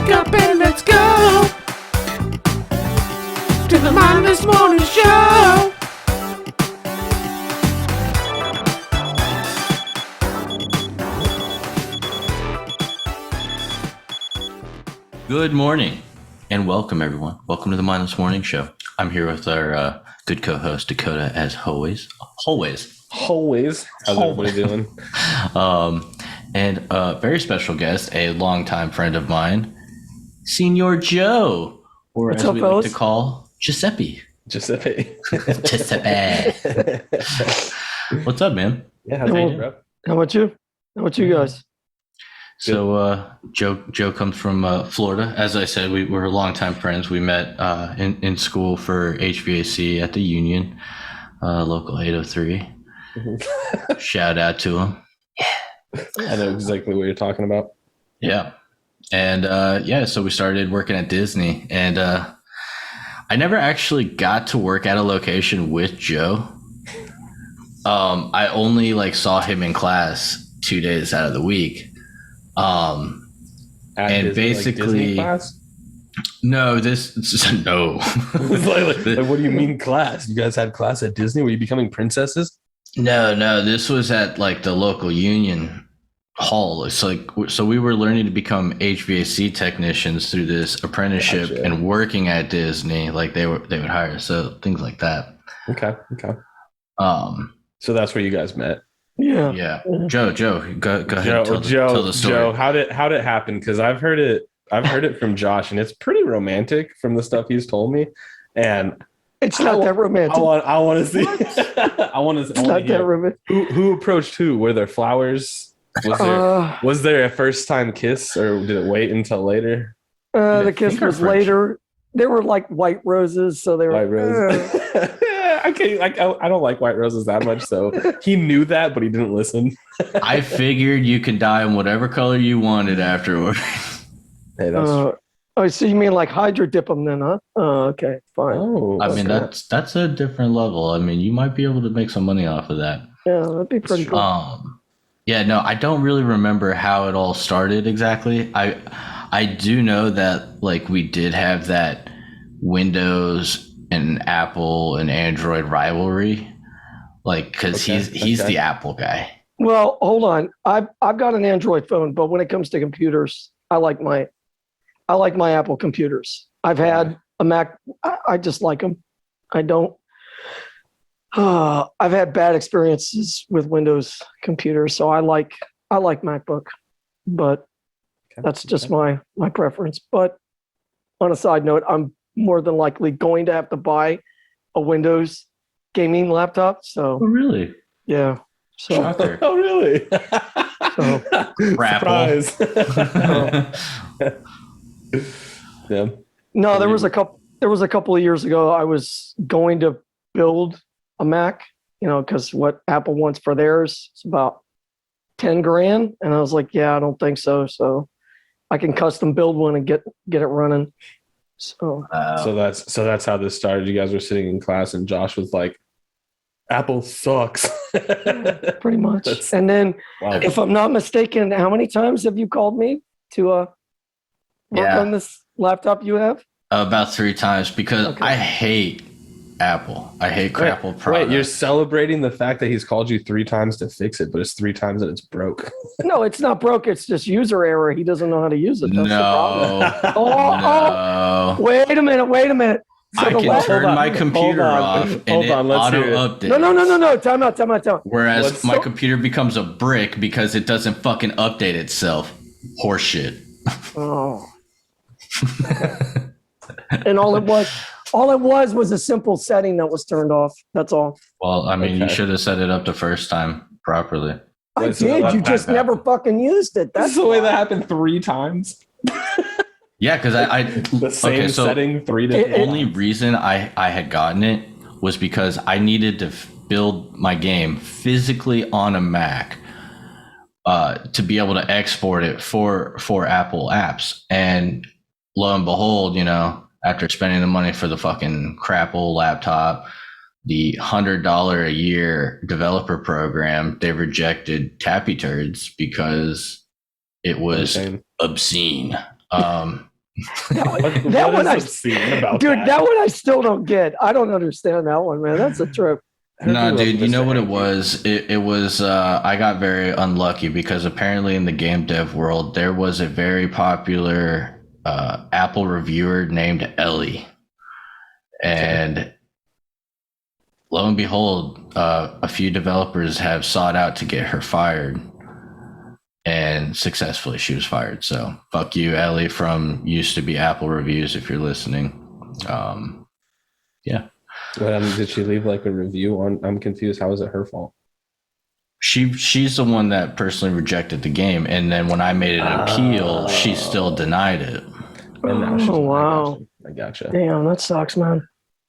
Wake up and let's go to the Mindless Morning Show. Good morning and welcome, everyone. Welcome to the Mindless Morning Show. I'm here with our good co-host Dakota, as always. How's everybody doing? And a very special guest, a longtime friend of mine, Senor Joe, or What's as up, we fellas? like to call Giuseppe. Giuseppe. What's up, man? Yeah, how's it going, bro? How about you? How about you guys? So Joe comes from Florida. As I said, we're longtime friends. We met in school for HVAC at the Union, local 803. Shout out to him. I know exactly what you're talking about. Yeah. And so we started working at Disney, and I never actually got to work at a location with Joe. I only saw him in class 2 days out of the week. And Disney, basically, Disney class? no. Like, what do you mean class? You guys had class at Disney? Were you becoming princesses? No. This was at the local Union hall. It's so we were learning to become HVAC technicians through this apprenticeship. Gotcha. And working at Disney. They would hire us, so things like that. Okay. So that's where you guys met. Yeah. Joe, go ahead. Tell the story. Joe, how did it happen? Because I've heard it from Josh, and it's pretty romantic from the stuff he's told me. And It's not that romantic. I want to see. I want to. It's not that romantic. Who approached who? Were there flowers? Was there a first time kiss, or did it wait until later? The kiss was later. They were like white roses, so they were white roses. I don't like white roses that much, so he knew that, but he didn't listen. I figured you could dye them whatever color you wanted afterward. Hey, that's true. Oh, so you mean hydro dip them then, huh? Oh, okay, fine. Oh, I mean, that's a different level. I mean, you might be able to make some money off of that. Yeah, that'd be pretty cool. I don't really remember how it all started exactly. I do know that we did have that Windows and Apple and Android rivalry, because he's the Apple guy. Well, hold on. I've got an Android phone, but when it comes to computers, I like my Apple computers. I've had a Mac. I just like them. I don't. I've had bad experiences with Windows computers, so I like MacBook, but that's just my preference. But on a side note, I'm more than likely going to have to buy a Windows gaming laptop. So really? Yeah. So oh really? Surprise. Yeah. No, there was a couple of years ago I was going to build a Mac, because what Apple wants for theirs is about $10,000, and I was like, yeah, I don't think so. So I can custom build one and get it running. So that's how this started. You guys were sitting in class, and Josh was like, "Apple sucks." Pretty much. And then, if I'm not mistaken, how many times have you called me to work on this laptop you have? About 3 times, because I hate Apple. I hate Crapple products. Wait, you're celebrating the fact that he's called you 3 times to fix it, but it's 3 times that it's broke. No, it's not broke. It's just user error. He doesn't know how to use it. That's the problem. No. Wait a minute. So I can turn my computer off and it auto-updates. No. Time out. Whereas my computer becomes a brick because it doesn't fucking update itself. Horseshit. Oh. And all it was a simple setting that was turned off. That's all. Well, I mean, you should have set it up the first time properly. I did. You just never fucking used it. That's the way that happened 3 times. Yeah, because I the same setting 3 times. The only reason I had gotten it was because I needed to build my game physically on a Mac to be able to export it for Apple apps. And lo and behold, after spending the money for the fucking crap old laptop, the $100 a year developer program, they rejected Tappy Turds because it was obscene. That one I obscene about dude, that? that one I still don't get. I don't understand that one, man. That's a trip. No, dude, you know Mr. what it Hanky. was? It was, I got very unlucky because apparently in the game dev world, there was a very popular Apple reviewer named Ellie. And lo and behold, a few developers have sought out to get her fired. And successfully, she was fired. So fuck you, Ellie, from used to be Apple Reviews, if you're listening. Yeah. Did she leave like a review on? I'm confused. How is it her fault? She's the one that personally rejected the game, and then when I made an appeal, she still denied it. And now she's Wow. I gotcha. Damn, that sucks, man.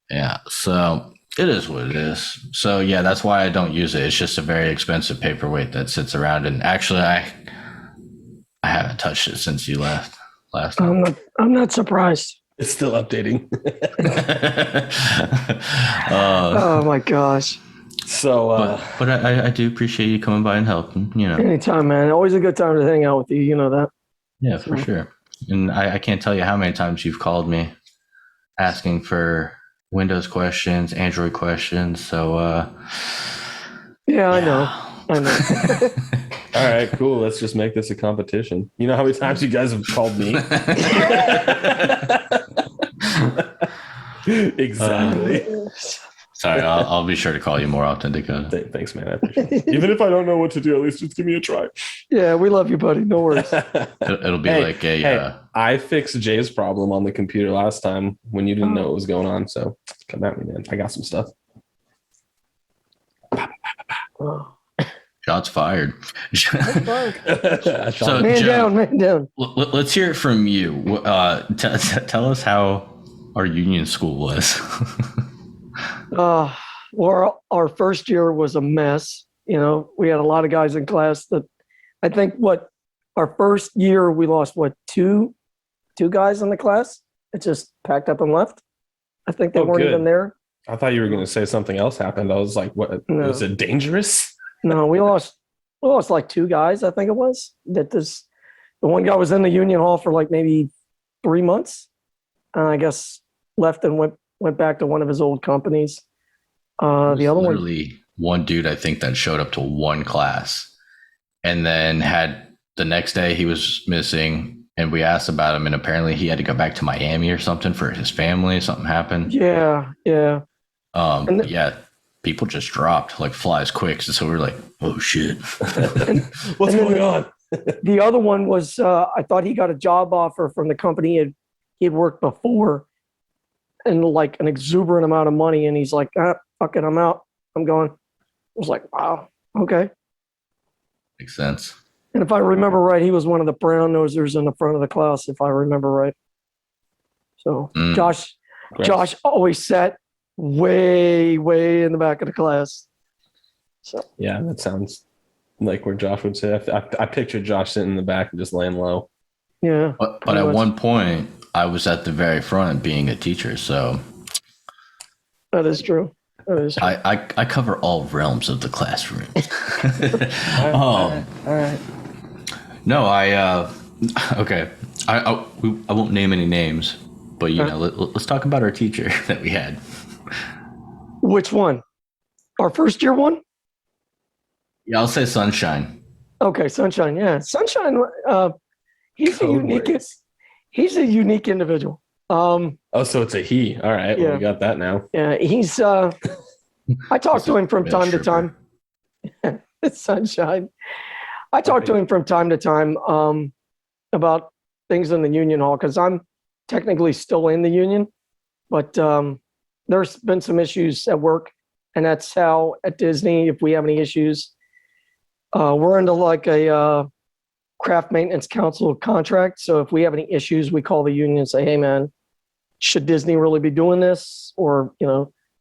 Yeah, so it is what it is. So yeah, that's why I don't use it. It's just a very expensive paperweight that sits around, and actually, I haven't touched it since you left last time. I'm not surprised. It's still updating. Oh my gosh. So, but I do appreciate you coming by and helping. You know, Anytime, man. Always a good time to hang out with you. You know that. yeah, for sure. And I can't tell you how many times you've called me asking for Windows questions, Android questions. So, Yeah, I know. all right, cool. Let's just make this a competition. You know how many times you guys have called me? Exactly. Sorry, I'll be sure to call you more often, Dakota. Thanks, man. I appreciate it. Even if I don't know what to do, at least just give me a try. Yeah, we love you, buddy. No worries. It'll be like a. I fixed Jay's problem on the computer last time when you didn't know what was going on. So come at me, man. I got some stuff. Oh. Shots fired. So, Man Joe, down. let's hear it from you. Tell us how our union school was. Well, our first year was a mess. You know, we had a lot of guys in class that I think our first year we lost two guys in the class. It just packed up and left. I think they weren't even there. I thought you were going to say something else happened. I was like, what? No. Was it dangerous? No, we lost like two guys, I think it was. The one guy was in the union hall for like maybe 3 months. And I guess left and went back to one of his old companies. The other literally one dude, I think, that showed up to one class and then had the next day he was missing, and we asked about him, and apparently he had to go back to Miami or something for his family. Something happened. Yeah. Yeah, people just dropped like flies quick. So we were like, oh shit. What's going on? The other one was, I thought he got a job offer from the company he'd worked before, and like an exuberant amount of money. And he's like, fuck it, I'm out. I'm going. I was like, wow, okay. Makes sense. And if I remember right, he was one of the brown nosers in the front of the class, if I remember right. So Josh always sat way, way in the back of the class. So yeah, that sounds like where Josh would sit. I pictured Josh sitting in the back and just laying low. Yeah. But at one point, I was at the very front being a teacher. So that is true. I cover all realms of the classroom. All right. No, okay. I won't name any names, but let's talk about our teacher that we had. Which one? Our first year one? Yeah, I'll say Sunshine. Okay, Sunshine. Yeah, Sunshine. He's a unique individual. So it's a he. All right. Yeah. Well, we got that now. Yeah, he's. I talk to him from time to time. Sunshine. I talk to him from time to time about things in the union hall because I'm technically still in the union, but there's been some issues at work, and that's how at Disney, if we have any issues, we're into like a craft maintenance council contract. So if we have any issues, we call the union and say, hey man, should Disney really be doing this? Or,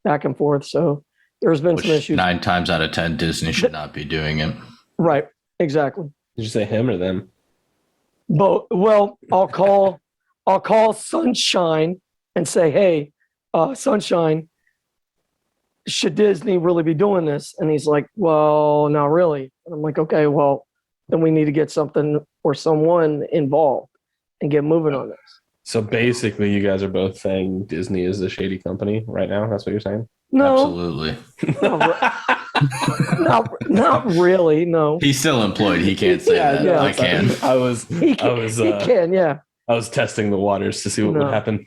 back and forth. So there's been some issues. 9 times out of 10, Disney should not be doing it. Right. Exactly. Did you say him or them? But well, I'll call Sunshine and say, hey, Sunshine, should Disney really be doing this? And he's like, well, not really. And I'm like, okay, well, then we need to get something or someone involved and get moving on this. So basically, you guys are both saying Disney is a shady company right now. That's what you're saying? No, Absolutely. not really. No, He's still employed. He can't say that. yeah. I can. I was he can. Yeah. I was testing the waters to see what would No. happen.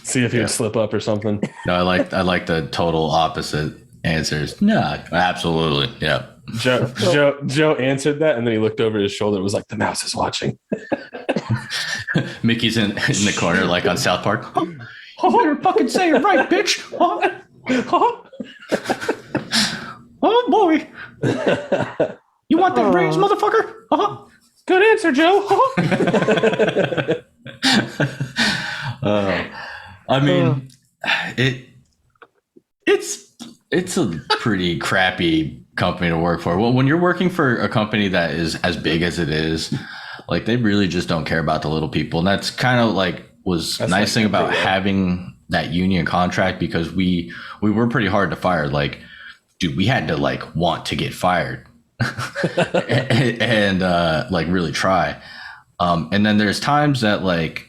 See if he'd slip up or something. No, I like the total opposite answers. No, absolutely. Yeah. Joe answered that, and then he looked over his shoulder and was like, the mouse is watching. Mickey's in the corner, like on South Park. Oh, better fucking say it right, bitch. Oh boy. You want that raise, motherfucker? Good answer, Joe. I mean, it's a pretty crappy company to work for. Well, when you're working for a company that is as big as it is, like they really just don't care about the little people. And that's kind of like was That's nice like thing about everywhere. having that union contract, because we were pretty hard to fire. Like, dude, we had to like want to get fired and like really try. And then there's times that like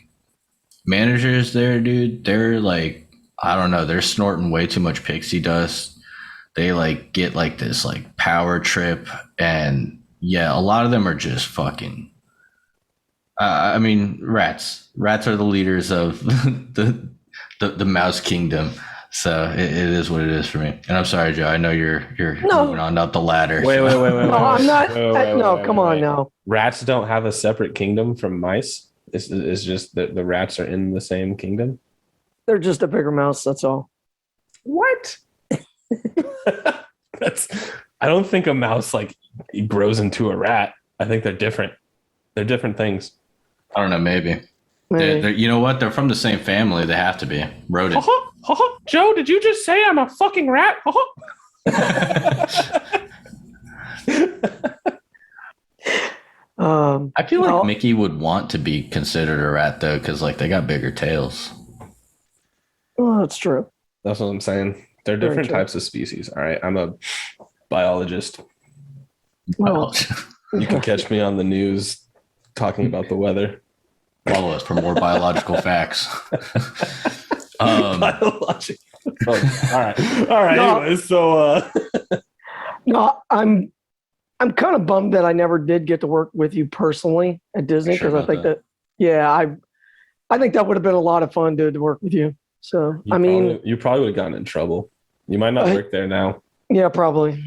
managers there, dude, they're like, I don't know, they're snorting way too much pixie dust. They like get like this like power trip, and yeah, a lot of them are just fucking I mean, rats are the leaders of the mouse kingdom. So it is what it is for me. And I'm sorry, Joe, I know you're moving on up the ladder. Wait. No, I'm not. No, come on wait. now. Rats don't have a separate kingdom from mice. It's just that the rats are in the same kingdom. They're just a bigger mouse. That's all. What? I don't think a mouse like grows into a rat. I think they're different. They're different things. I don't know, maybe. They're, you know what? They're from the same family. They have to be. Rodent. Joe, did you just say I'm a fucking rat? I feel like Mickey would want to be considered a rat though, because like they got bigger tails. Oh, that's true. That's what I'm saying. They're Very different true. types of species. All right. I'm a biologist. Well, You can catch me on the news talking about the weather. Follow us for more biological facts. Biological. Oh, all right. No. Anyways, so no, I'm kind of bummed that I never did get to work with you personally at Disney, Sure because I about think I think that would have been a lot of fun to work with you. So you probably would have gotten in trouble. You might not work there now. Yeah, probably.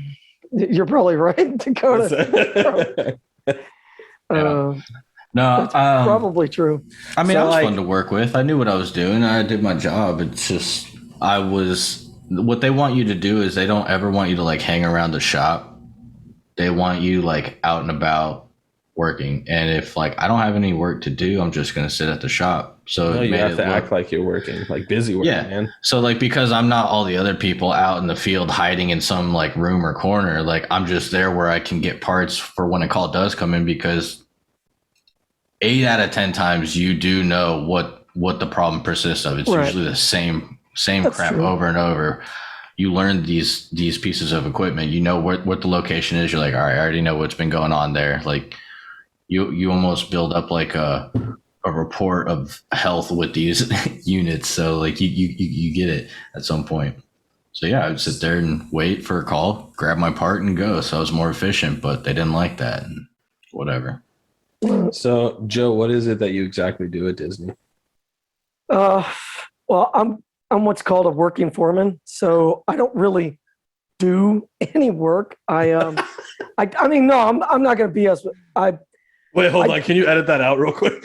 You're probably right, Dakota. No, That's probably true. I mean, So, I was like- fun to work with. I knew what I was doing. I did my job. It's just what they want you to do is they don't ever want you to like hang around the shop. They want you like out and about working. And if like I don't have any work to do, I'm just gonna sit at the shop. So No, it you made have it to look- act like you're working, like busy working, Yeah. man. So like because I'm not all the other people out in the field hiding in some like room or corner, like I'm just there where I can get parts for when a call does come in, because 8 out of 10 times you do know what the problem persists of. It's Right. usually the same That's crap true. over and over. You learn these pieces of equipment. You know what the location is. You're like, all right, I already know what's been going on there. Like you almost build up like a report of health with these units. So like you get it at some point. So yeah, I would sit there and wait for a call, grab my part and go. So I was more efficient, but they didn't like that and whatever. So, Joe, what is it that you exactly do at Disney? Well, I'm what's called a working foreman, so I don't really do any work. I mean, no, I'm not going to BS. Wait, hold on. Can you edit that out real quick?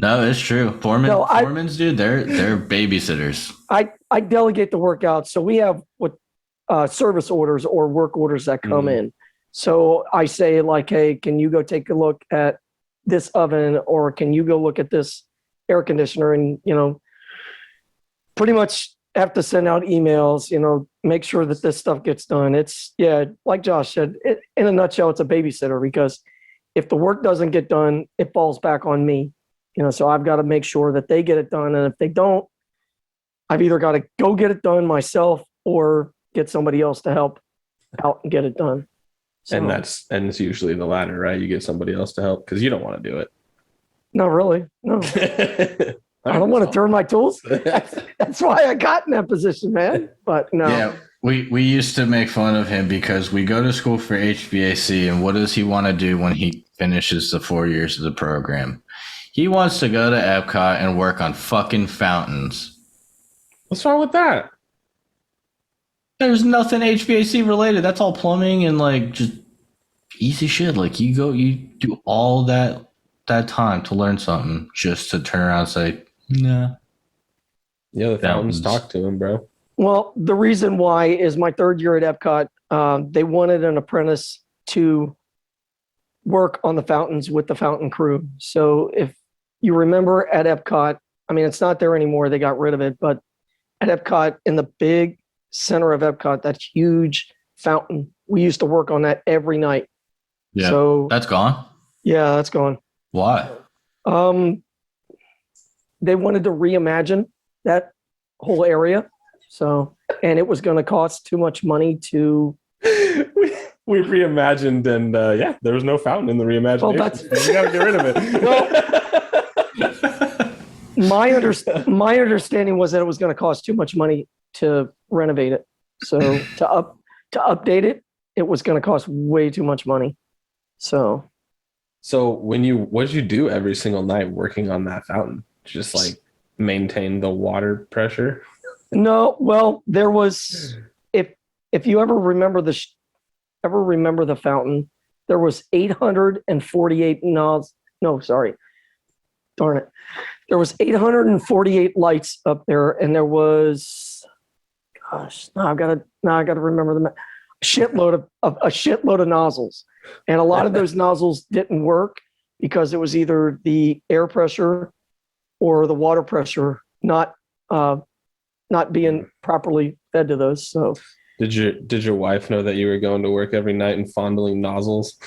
No, it's true. Foremans, dude, they're babysitters. I delegate the work out. So we have what service orders or work orders that come in. So I say like, hey, can you go take a look at this oven, or can you go look at this air conditioner? And, pretty much have to send out emails, make sure that this stuff gets done. It's, yeah, like Josh said, in a nutshell, it's a babysitter, because if the work doesn't get done, it falls back on me. So I've got to make sure that they get it done. And if they don't, I've either got to go get it done myself or get somebody else to help out and get it done. So, And it's usually the latter, right? You get somebody else to help because you don't want to do it. not really. No, I don't want to turn my tools. That's why I got in that position, man. But no. Yeah, we used to make fun of him because we go to school for HVAC, and what does he want to do when he finishes the 4 years of the program? He wants to go to Epcot and work on fucking fountains. What's wrong with that? There's nothing HVAC related. That's all plumbing and like just easy shit. Like you do all that time to learn something just to turn around and say, nah. Yeah, the fountains talk to him, bro. Well, the reason why is my third year at Epcot, they wanted an apprentice to work on the fountains with the fountain crew. So if you remember at Epcot, I mean, it's not there anymore. They got rid of it. But at Epcot, in the big center of Epcot, that huge fountain, we used to work on that every night. Yeah, so that's gone? Yeah, that's gone. Why? They wanted to reimagine that whole area. So, and it was going to cost too much money to. We reimagined, and there was no fountain in the reimagination. Well, that's you got to get rid of it. My understanding was that it was going to cost too much money to renovate it. So to update it, it was going to cost way too much money. So what did you do every single night working on that fountain? Just like maintain the water pressure? No, well, there was, if you ever remember the fountain, there was 848 nozzles. No, sorry. Darn it. There was 848 lights up there, and there was, now I gotta remember a shitload of nozzles. And a lot of those nozzles didn't work because it was either the air pressure or the water pressure not being properly fed to those. So did your wife know that you were going to work every night and fondling nozzles?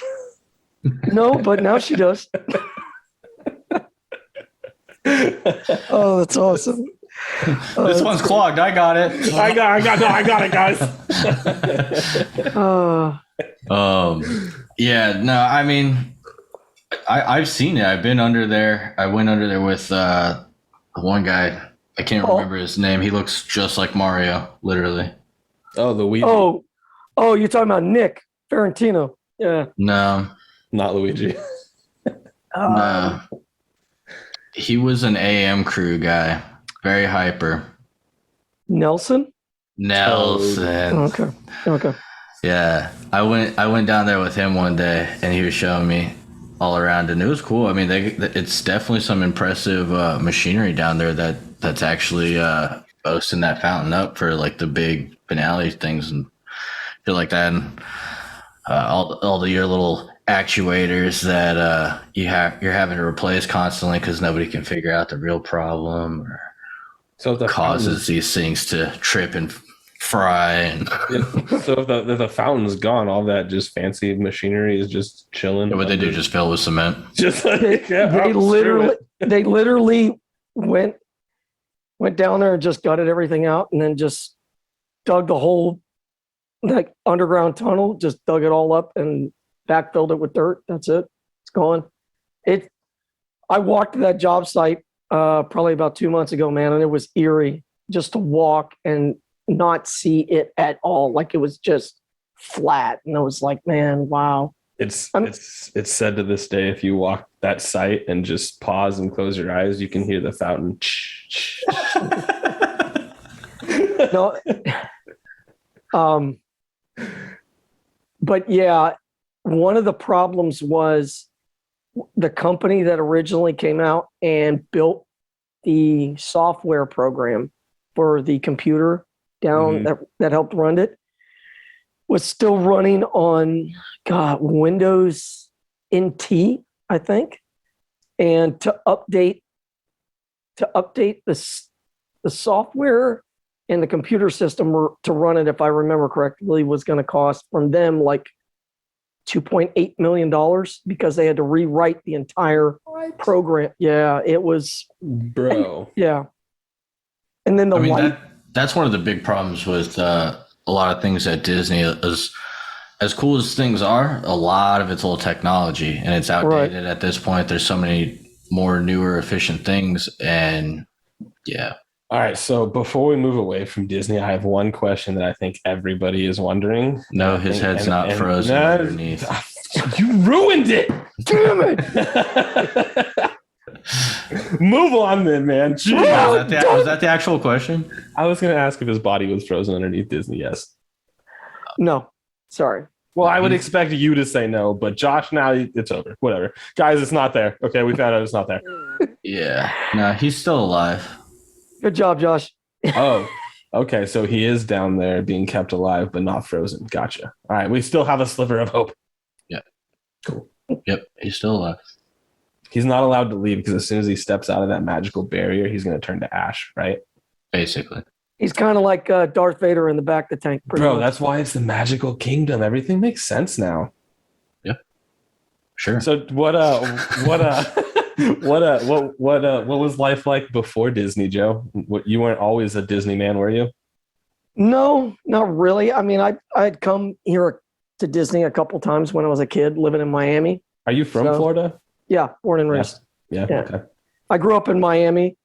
No, but now she does. Oh, that's awesome. This one's clogged. I got it. I got it, guys. Yeah, no, I mean, I've seen it. I've been under there. I went under there with one guy. I can't remember his name. He looks just like Mario, literally. Oh, Luigi. Oh, you're talking about Nick Ferrantino. Yeah. No. Not Luigi. No. He was an AM crew guy. Very hyper. Nelson. Okay. Yeah. I went down there with him one day, and he was showing me all around, and it was cool. I mean, it's definitely some impressive machinery down there that's actually boasting that fountain up for like the big finale things and shit like that, and all your little actuators that you're having to replace constantly because nobody can figure out the real problem or so the causes these things to trip and fry. And so if the fountain's gone, all that just fancy machinery is just chilling. What they do, just fill with cement. Just like, they literally went down there and just gutted everything out and then just dug the whole like underground tunnel, just dug it all up and backfilled it with dirt. That's it. It's gone. I walked to that job site probably about 2 months ago, man, and it was eerie just to walk and not see it at all. Like it was just flat. And I was like, man, wow. It's said to this day, if you walk that site and just pause and close your eyes, you can hear the fountain. No. But yeah, one of the problems was the company that originally came out and built the software program for the computer down that helped run it was still running on Windows NT, I think. And to update the software and the computer system to run it, if I remember correctly, was going to cost from them like $2.8 million because they had to rewrite the entire program. Yeah, it was. Bro. Yeah. And then that's one of the big problems with a lot of things at Disney. As cool as things are, a lot of it's old technology and it's outdated at this point. There's so many more newer, efficient things. And yeah. All right. So before we move away from Disney, I have one question that I think everybody is wondering. No, his head's not frozen underneath. You ruined it. Damn it. Move on then, man. Was that the actual question? I was going to ask if his body was frozen underneath Disney. Yes. No, sorry. Well, I would expect you to say no, but Josh, now it's over. Whatever. Guys, it's not there. Okay, we found out it's not there. Yeah. No, he's still alive. Good job, Josh. Oh, okay. So he is down there being kept alive, but not frozen. Gotcha. All right. We still have a sliver of hope. Yeah. Cool. Yep. He's still alive. He's not allowed to leave because as soon as he steps out of that magical barrier, he's going to turn to ash, right? Basically. He's kind of like Darth Vader in the back of the tank. Bro, that's why it's the magical kingdom. Everything makes sense now. Yep. Sure. So what was life like before Disney, Joe? You weren't always a Disney man, were you? No, not really. I mean, I'd come here to Disney a couple times when I was a kid living in Miami. Are you from Florida? Yeah, born and raised. Yeah. Okay. I grew up in Miami.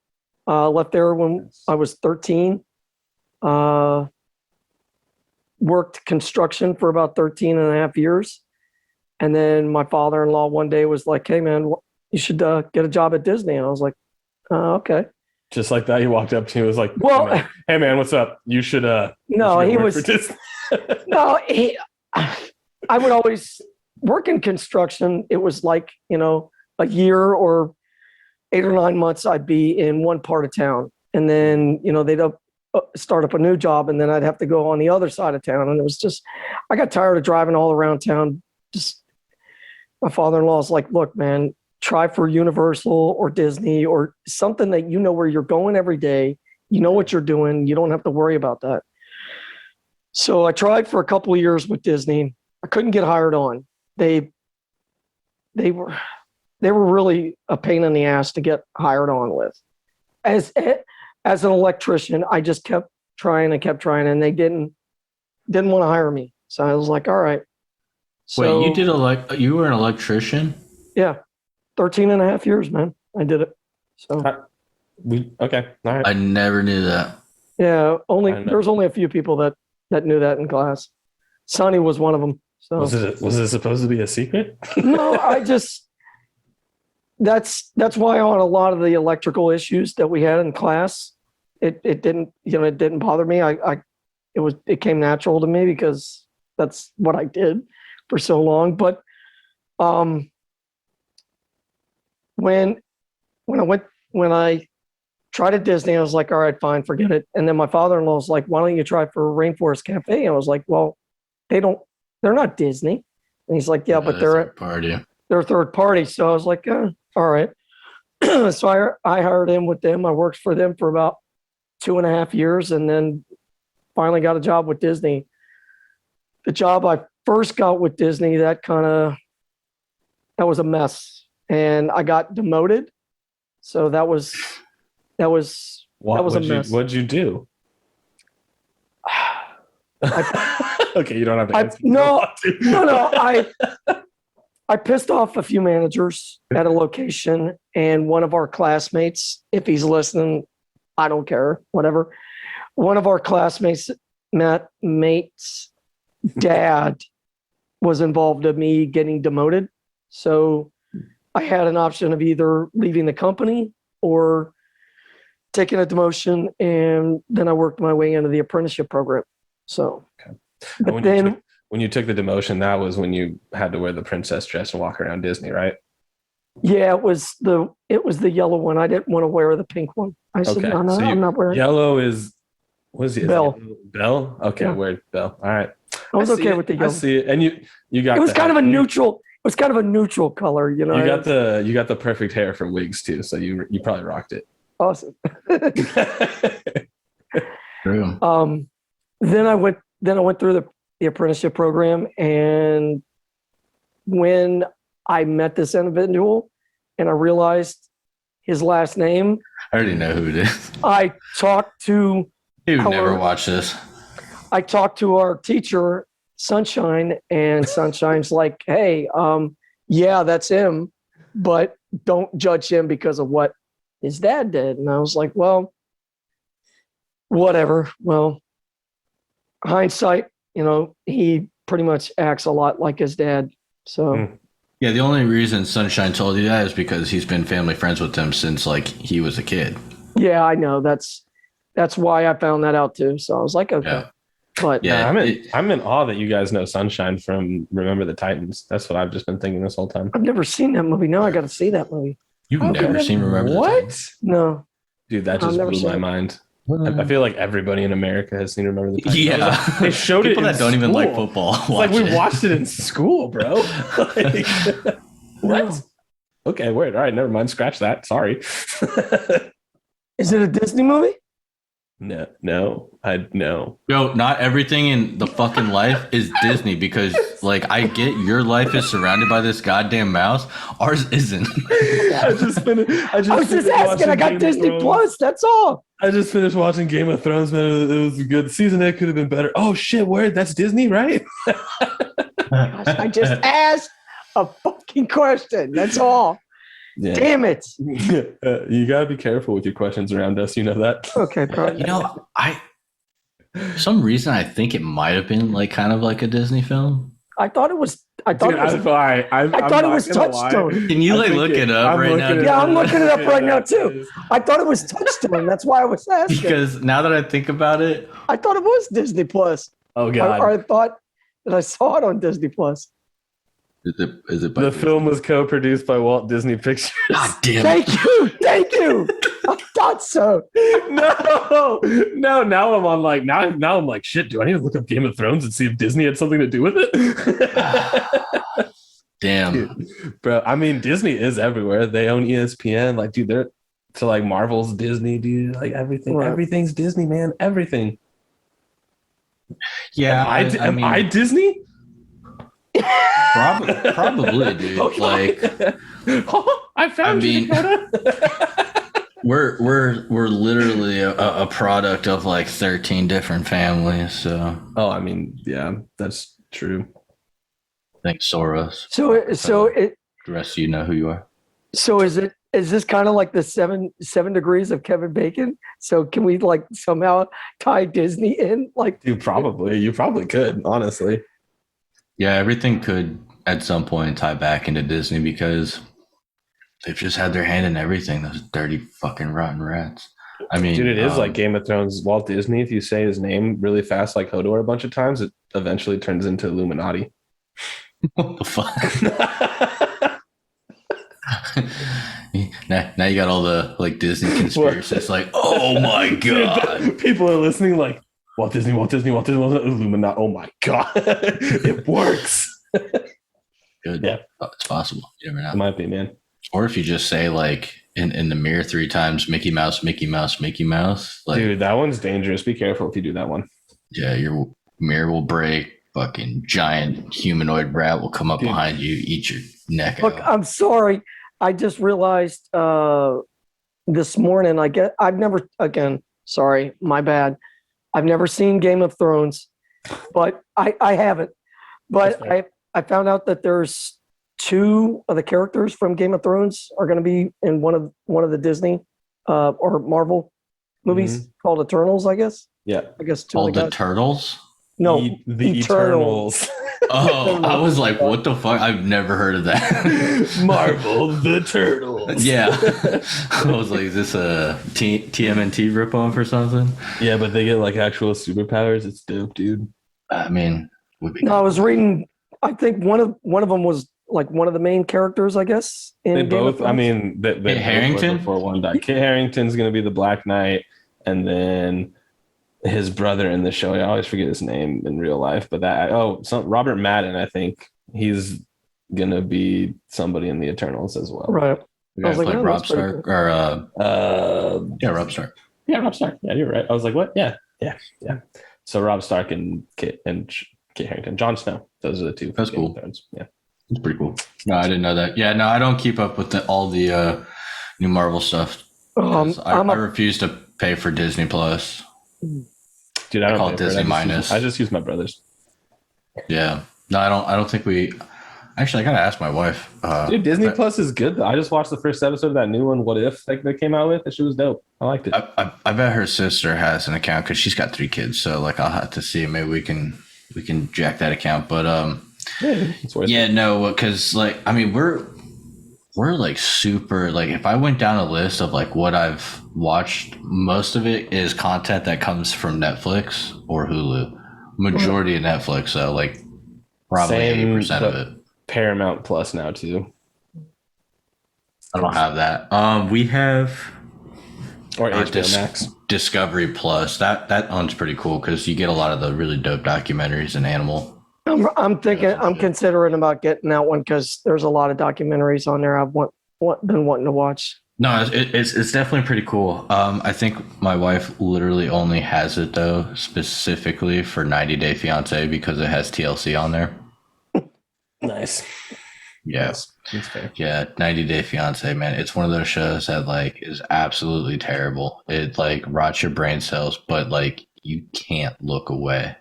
Left there when I was 13. Worked construction for about 13 and a half years. And then my father-in-law one day was like, hey, man, you should get a job at Disney. And I was like, okay. Just like that, he walked up to you and was like, well, hey, man, what's up? You should no, you should he was for Disney. no, I would always work in construction. It was like, a year or 8 or 9 months I'd be in one part of town. And then, they'd start up a new job, and then I'd have to go on the other side of town. And it was just, I got tired of driving all around town. Just, my father-in-law's like, look, man, try for Universal or Disney or something that where you're going every day. You know what you're doing. You don't have to worry about that. So I tried for a couple of years with Disney. I couldn't get hired on. They were really a pain in the ass to get hired on with. As an electrician, I just kept trying, and they didn't want to hire me. So I was like, all right. So, wait, you were an electrician? Yeah. 13 and a half years, man. I did it. So okay. All right. I never knew that. Yeah, there's only a few people that knew in class. Sonny was one of them. So was it supposed to be a secret? No, that's why on a lot of the electrical issues that we had in class, it didn't bother me. It came natural to me because that's what I did for so long. But when I tried at Disney, I was like, all right, fine, forget it. And then my father-in-law was like, why don't you try for Rainforest Cafe? And I was like, well, they're not Disney. And he's like, yeah, but they're a third party. So I was like, all right. So I hired him with them. I worked for them for about 2.5 years, and then finally got a job with Disney. The job I first got with Disney, that was a mess, and I got demoted. So that was a mess. What'd you do? Okay, you don't have to answer. No. I pissed off a few managers at a location, and one of our classmates, if he's listening, I don't care, whatever. One of our classmates, mate's dad was involved in me getting demoted. So I had an option of either leaving the company or taking a demotion, and then I worked my way into the apprenticeship program. So, okay. But then when you took the demotion, that was when you had to wear the princess dress and walk around Disney, right? Yeah, it was the yellow one. I didn't want to wear the pink one. I said, no, so I'm not wearing yellow. Was it Bell? Bell? Okay, yeah. Wear Bell. All right. I was okay with the yellow. I see it, and you got. It was kind of a neutral. It was kind of a neutral color, You got the perfect hair for wigs too, so you probably rocked it. Awesome. True. Then I went through the apprenticeship program, and when I met this individual and I realized his last name, I already know who it is. I talked to He would never watch this. I talked to our teacher, Sunshine, and Sunshine's like, hey, yeah, that's him, but don't judge him because of what his dad did. And I was like, well, whatever. Well, hindsight, he pretty much acts a lot like his dad. So yeah, the only reason Sunshine told you that is because he's been family friends with him since like he was a kid. Yeah, I know. That's why I found that out too. So I was like, okay. Yeah. But Yeah, I'm in awe that you guys know Sunshine from Remember the Titans. That's what I've just been thinking this whole time. I've never seen that movie. No, I got to see that movie. You've never seen Remember the Titans? No. Dude, that just blew my mind. I feel like everybody in America has seen Remember the Titans. Yeah, they showed people it that don't even like football. Like we watched it in school, bro. Like, what? Okay, wait. All right, never mind. Scratch that. Sorry. Is it a Disney movie? No. Yo, not everything in the fucking life is Disney because, like, I get your life is surrounded by this goddamn mouse. Ours isn't. I was just asking. I got Disney Plus. That's all. I just finished watching Game of Thrones, man. It was a good season. It could have been better. Oh shit! Where? That's Disney, right? Gosh, I just asked a fucking question. That's all. Yeah. Damn it. You gotta be careful with your questions around us. You know that. Okay, probably. For some reason I think it might have been like kind of like a Disney film. I thought it was. I thought it was Touchstone. Can you look it up right now? Yeah, I'm looking it up right now too. I thought it was Touchstone. That's why I was asking. Because now that I think about it, I thought it was Disney Plus. Oh god! I thought that I saw it on Disney Plus. is it the film was co-produced by Walt Disney Pictures. God damn it. Thank you. I thought so. No. Now I'm on like now I'm like shit. Do I need to look up Game of Thrones and see if Disney had something to do with it? Damn, dude, bro. I mean, Disney is everywhere. They own ESPN. Like, dude, they're to like Marvel's Disney, dude. Like everything, right. Everything's Disney, man. Everything. Yeah, am I Disney? Probably, dude. Okay. Like, I found you, Dakota. we're literally a product of like 13 different families. So, oh, I mean, yeah, that's true. I think Soros. So the rest of you know who you are. So is this kind of like the seven degrees of Kevin Bacon? So can we like somehow tie Disney in? Like, you probably could, honestly. Yeah, everything could at some point tie back into Disney because they've just had their hand in everything. Those dirty fucking rotten rats. I mean, dude, it is like Game of Thrones. Walt Disney. If you say his name really fast, like Hodor, a bunch of times, it eventually turns into Illuminati. What the fuck? now you got all the like Disney conspiracies. Like, oh my god, people are listening. Like Walt Disney, Illuminati. Oh my god, it works. Good. Yeah, it's possible. You never know. It might be, man. Or if you just say like in the mirror 3 times, Mickey Mouse, Mickey Mouse, Mickey Mouse. Like, dude, that one's dangerous. Be careful if you do that one. Yeah, your mirror will break. Fucking giant humanoid rat will come up behind you, eat your neck look, out. I'm sorry. I just realized this morning. Sorry, my bad. I've never seen Game of Thrones, but I haven't. But I found out that there's 2 of the characters from Game of Thrones are going to be in one of the Disney or Marvel movies called Eternals, I guess. Yeah, I guess 2 called of the Turtles. No, the Eternals. Oh, I was like, what the fuck? I've never heard of that. Marvel, the Turtles. Yeah. I was like, is this a TMNT ripoff or something? Yeah, but they get like actual superpowers. It's dope, dude. I mean, would be. No, I was reading. I think one of them was like one of the main characters, I guess. They both. I mean, they Kit Harington before one died. Kit Harington's gonna be the Black Knight, and then his brother in the show. I always forget his name in real life, but Robert Madden. I think he's gonna be somebody in the Eternals as well. Right. I was like, Rob Stark cool. or Rob Stark. Yeah, Rob Stark. Yeah, you're right. I was like, what? Yeah. So Rob Stark and Kit Harington, Jon Snow. Those are the 2. That's cool. Yeah, it's pretty cool. No, I didn't know that. Yeah, no, I don't keep up with all the new Marvel stuff. I refuse to pay for Disney Plus. Dude, I call it Disney minus. I just use my brother's. Yeah. No, I don't think we. Actually, I gotta ask my wife. Dude, Disney Plus is good. I just watched the first episode of that new one, What If, like they came out with. That shit was dope. I liked it. I bet her sister has an account because she's got 3 kids. So like, I'll have to see. Maybe we can jack that account. But Yeah, it's worth yeah, it. no, because like, I mean, we're like super like. If I went down a list of like what I've watched, most of it is content that comes from Netflix or Hulu. Majority of Netflix, though, like probably Same, 80% of but it. Paramount Plus now too. I don't have that. We have Or HBO Max. Discovery Plus. That one's pretty cool because you get a lot of the really dope documentaries and animal. I'm thinking, I'm considering about getting that one because there's a lot of documentaries on there I've been wanting to watch. No, it's definitely pretty cool. I think my wife literally only has it though specifically for 90 Day Fiance because it has TLC on there. Nice. Yeah. Yes, that's fair. Yeah, 90 Day Fiance, man. It's one of those shows that like is absolutely terrible. It like rots your brain cells, but like you can't look away.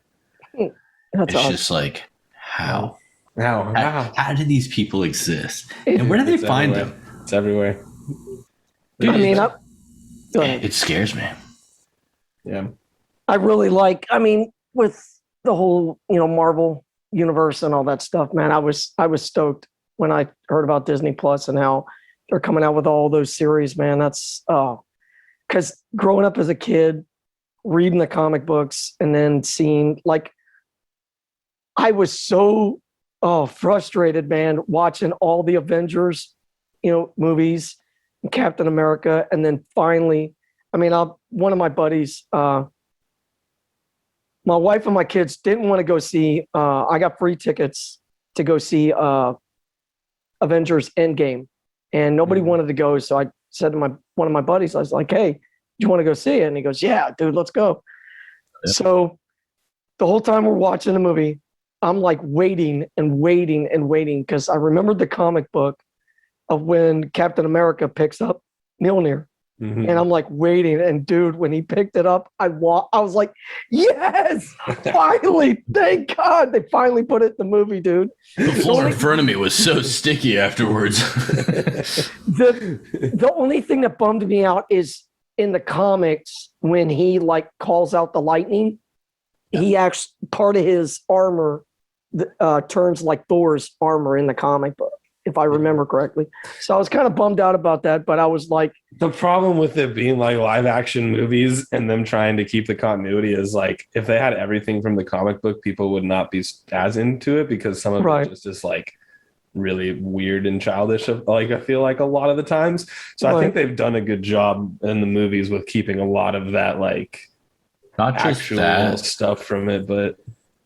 That's It's awesome. just like how How do these people exist, and where do they It's find everywhere. them? It's everywhere. Dude, I mean, go it, ahead. it scares me. Yeah. I really like, I mean, with the whole, Marvel universe and all that stuff, man, I was stoked when I heard about Disney Plus and how they're coming out with all those series, man. That's because growing up as a kid, reading the comic books and then seeing like I was so frustrated, man, watching all the Avengers, movies, and Captain America, and then finally, I mean, one of my buddies, my wife and my kids didn't want to go see. I got free tickets to go see Avengers Endgame, and nobody wanted to go. So I said to one of my buddies, I was like, "Hey, do you want to go see it?" And he goes, "Yeah, dude, let's go." Yeah. So the whole time we're watching the movie, I'm like waiting and waiting and waiting because I remembered the comic book of when Captain America picks up Mjolnir. Mhm. And I'm like waiting, and dude, when he picked it up, I was like, "Yes, finally! Thank God they finally put it in the movie, dude." The floor in front of me was so sticky afterwards. The only thing that bummed me out is in the comics when he like calls out the lightning, he actually part of his armor turns like Thor's armor in the comic book, if I remember correctly. So I was kind of bummed out about that, but I was like, The problem with it being like live action movies and them trying to keep the continuity is like if they had everything from the comic book, people would not be as into it because some of Right. it just is like really weird and childish. Like I feel like a lot of the times. So I Right. think they've done a good job in the movies with keeping a lot of that like Not just actual that, stuff from it, but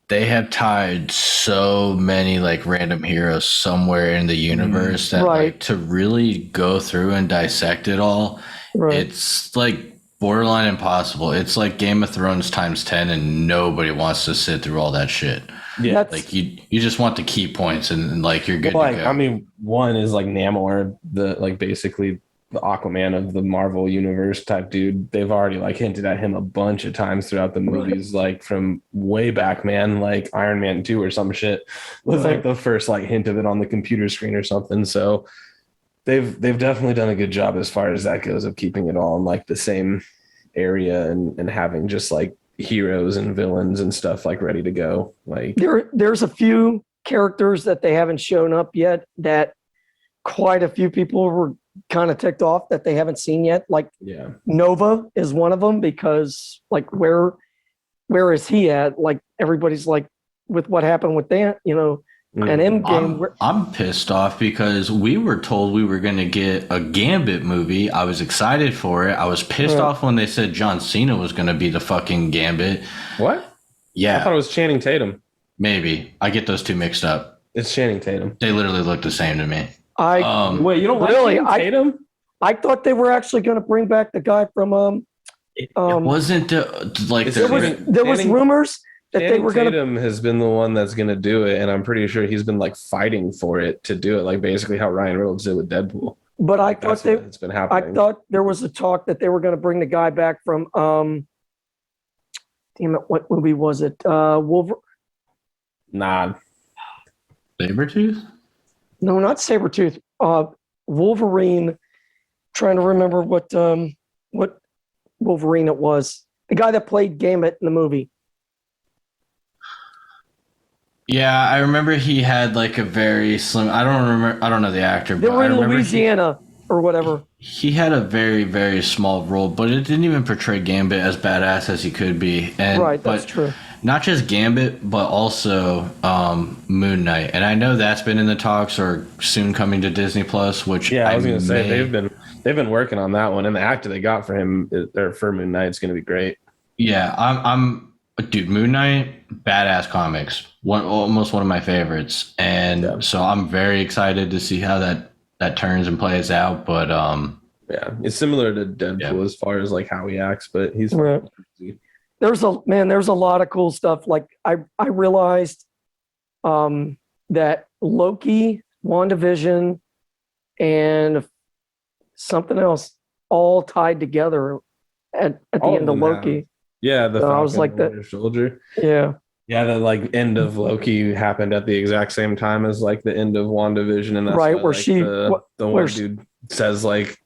they have tied so many like random heroes somewhere in the universe that Right. like to really go through and dissect it all, right. it's like borderline impossible. It's like Game of Thrones times 10 and nobody wants to sit through all that shit. yeah. That's Like you just want the key points and like you're good Like to go. I mean, one is like Namor, the like basically the Aquaman of the Marvel universe type dude. They've already like hinted at him a bunch of times throughout the movies, like from way back, man, like Iron Man 2 or some shit was like the first like hint of it on the computer screen or something. So they've definitely done a good job as far as that goes of keeping it all in like the same area and having just like heroes and villains and stuff like ready to go. Like there's a few characters that they haven't shown up yet that quite a few people were kind of ticked off that they haven't seen yet. Like yeah. Nova is one of them because like where is he at? Like everybody's like with what happened with that, and Endgame. I'm pissed off because we were told we were going to get a Gambit movie. I was excited for it. I was pissed off when they said John Cena was going to be the fucking Gambit. What? I Yeah, thought it was Channing Tatum. maybe. I get those two mixed up. It's Channing Tatum. They literally look the same to me. Wait, you don't Really? like Channing Tatum? I thought they were actually going to bring back the guy from It wasn't like It's the, there was rumors that they Channing were going to. Tatum has been the one that's going to do it, and I'm pretty sure he's been like fighting for it to do it, like basically how Ryan Reynolds did with Deadpool. But I Like, thought that's they. what's been I happening. thought there was a talk that they were going to bring the guy back from. Damn it! What movie was it? Nah, Sabretooth? No, not Sabretooth. Wolverine. Trying to remember what Wolverine it was. The guy that played Gambit in the movie. Yeah, I remember he had like a very slim. I don't know the actor. They but were I in remember Louisiana or whatever. He had a very, very small role, but it didn't even portray Gambit as badass as he could be. And Right, that's true. Not just Gambit, but also Moon Knight. And I know that's been in the talks or soon coming to Disney Plus. Which I was going to say they've been working on that one, and the actor they got for him or for Moon Knight is going to be great. Yeah, dude. Moon Knight, badass comics. Almost one of my favorites, and so I'm very excited to see how that turns and plays out. But it's similar to Deadpool as far as like how he acts, but he's right. There's a lot of cool stuff. Like I realized that Loki, WandaVision, and something else all tied together at the end of Loki. Yeah, I was like that soldier. Yeah. Yeah, the like end of Loki happened at the exact same time as like the end of WandaVision, and that's right why, where like, the one dude says like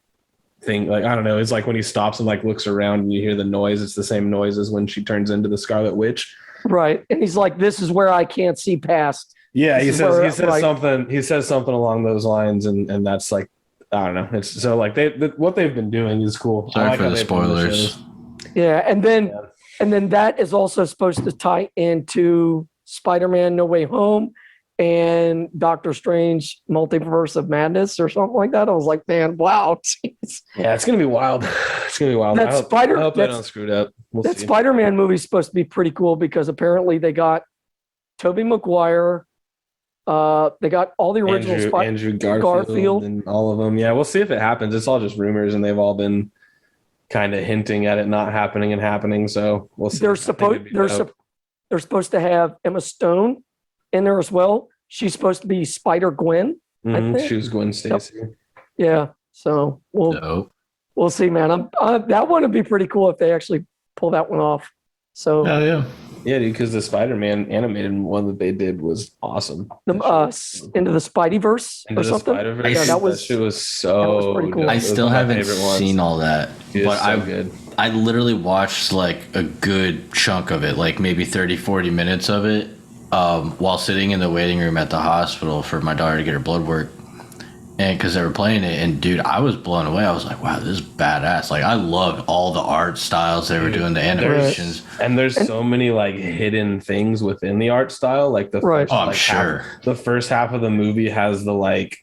thing like I don't know. It's like when he stops and like looks around and you hear the noise. It's the same noise as when she turns into the Scarlet Witch. Right, and he's like, "This is where I can't see past." Yeah, he says something. He says something along those lines, and that's like I don't know. It's so like what they've been doing is cool. Sorry for the spoilers. Yeah, and then that is also supposed to tie into Spider-Man No Way Home and Doctor Strange Multiverse of Madness or something like that. I was like, man, wow. Geez. Yeah, it's gonna be wild. It's gonna be wild. I hope they don't screw it up. That Spider-Man movie is supposed to be pretty cool because apparently they got Tobey Maguire. They got all the original Andrew Garfield and all of them. Yeah, we'll see if it happens. It's all just rumors, and they've all been kind of hinting at it not happening. So we'll see. They're supposed to have Emma Stone in there as well. She's supposed to be Spider-Gwen. She was Gwen Stacy. Yep. Yeah. So we'll see, man. That one would be pretty cool if they actually pull that one off. So yeah, dude, because the Spider-Man animated one that they did was awesome. Into the Spideyverse or something. Yeah, that shit was so pretty cool. I still haven't seen all that, but good. I literally watched like a good chunk of it, like maybe 30-40 minutes of it, while sitting in the waiting room at the hospital for my daughter to get her blood work. And because they were playing it, and dude, I was blown away. I was like, wow, this is badass. Like, I loved all the art styles they were doing, the animations. And there's so many like hidden things within the art style. Like the the first half of the movie has the like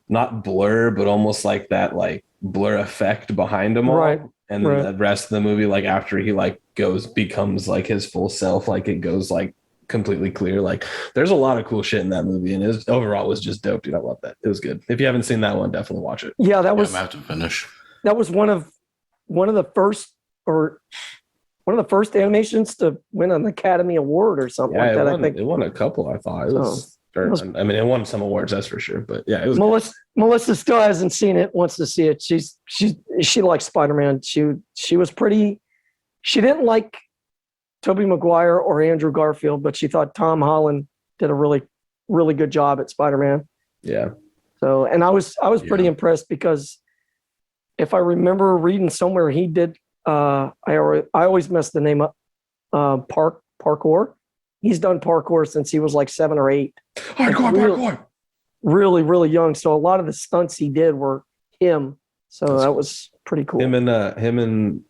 not blur, but almost like that like blur effect behind them all. Right. And then the rest of the movie, like after he like becomes like his full self, like it goes like completely clear. Like there's a lot of cool shit in that movie, and it overall was just dope, dude. I love that. It was good. If you haven't seen that one, definitely watch it. Yeah, that was. I'm about to finish. That was one of the first animations to win an Academy Award or something like that. I think it won a couple. I thought it was. I mean, it won some awards, that's for sure. But yeah, it was. Melissa still hasn't seen it. Wants to see it. She likes Spider-Man. She was pretty. She didn't like Tobey Maguire or Andrew Garfield, but she thought Tom Holland did a really, really good job at Spider-Man. Yeah. So, and I was pretty impressed because if I remember reading somewhere, he did. I always mess the name up. Parkour. He's done parkour since he was like 7 or 8. Parkour. Really, really young. So a lot of the stunts he did were him. So that was pretty cool. Him and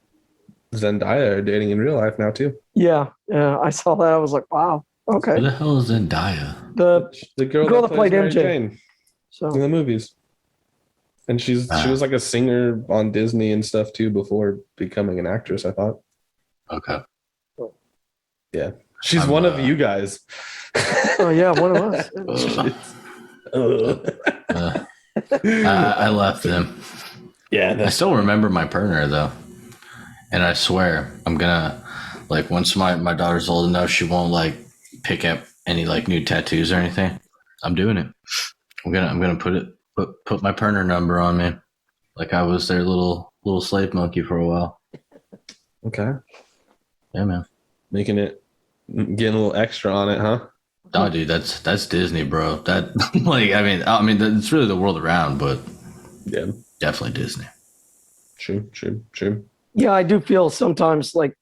Zendaya are dating in real life now too. Yeah, I saw that. I was like, wow, okay. Who the hell is Zendaya? The girl that played MJ Jane in the movies, and she was like a singer on Disney and stuff too before becoming an actress. I thought. Okay. Yeah, she's one of you guys. Oh yeah, one of us. I left them. Yeah, I still remember my partner though. And I swear, I'm gonna like once my daughter's old enough, she won't like pick up any like new tattoos or anything. I'm doing it. I'm gonna put my partner number on me, like I was their little slave monkey for a while. Okay. Yeah, man. Getting a little extra on it, huh? No, dude, that's Disney, bro. That like, I mean, it's really the world around, but Yeah, definitely Disney. true. Yeah, I do feel sometimes like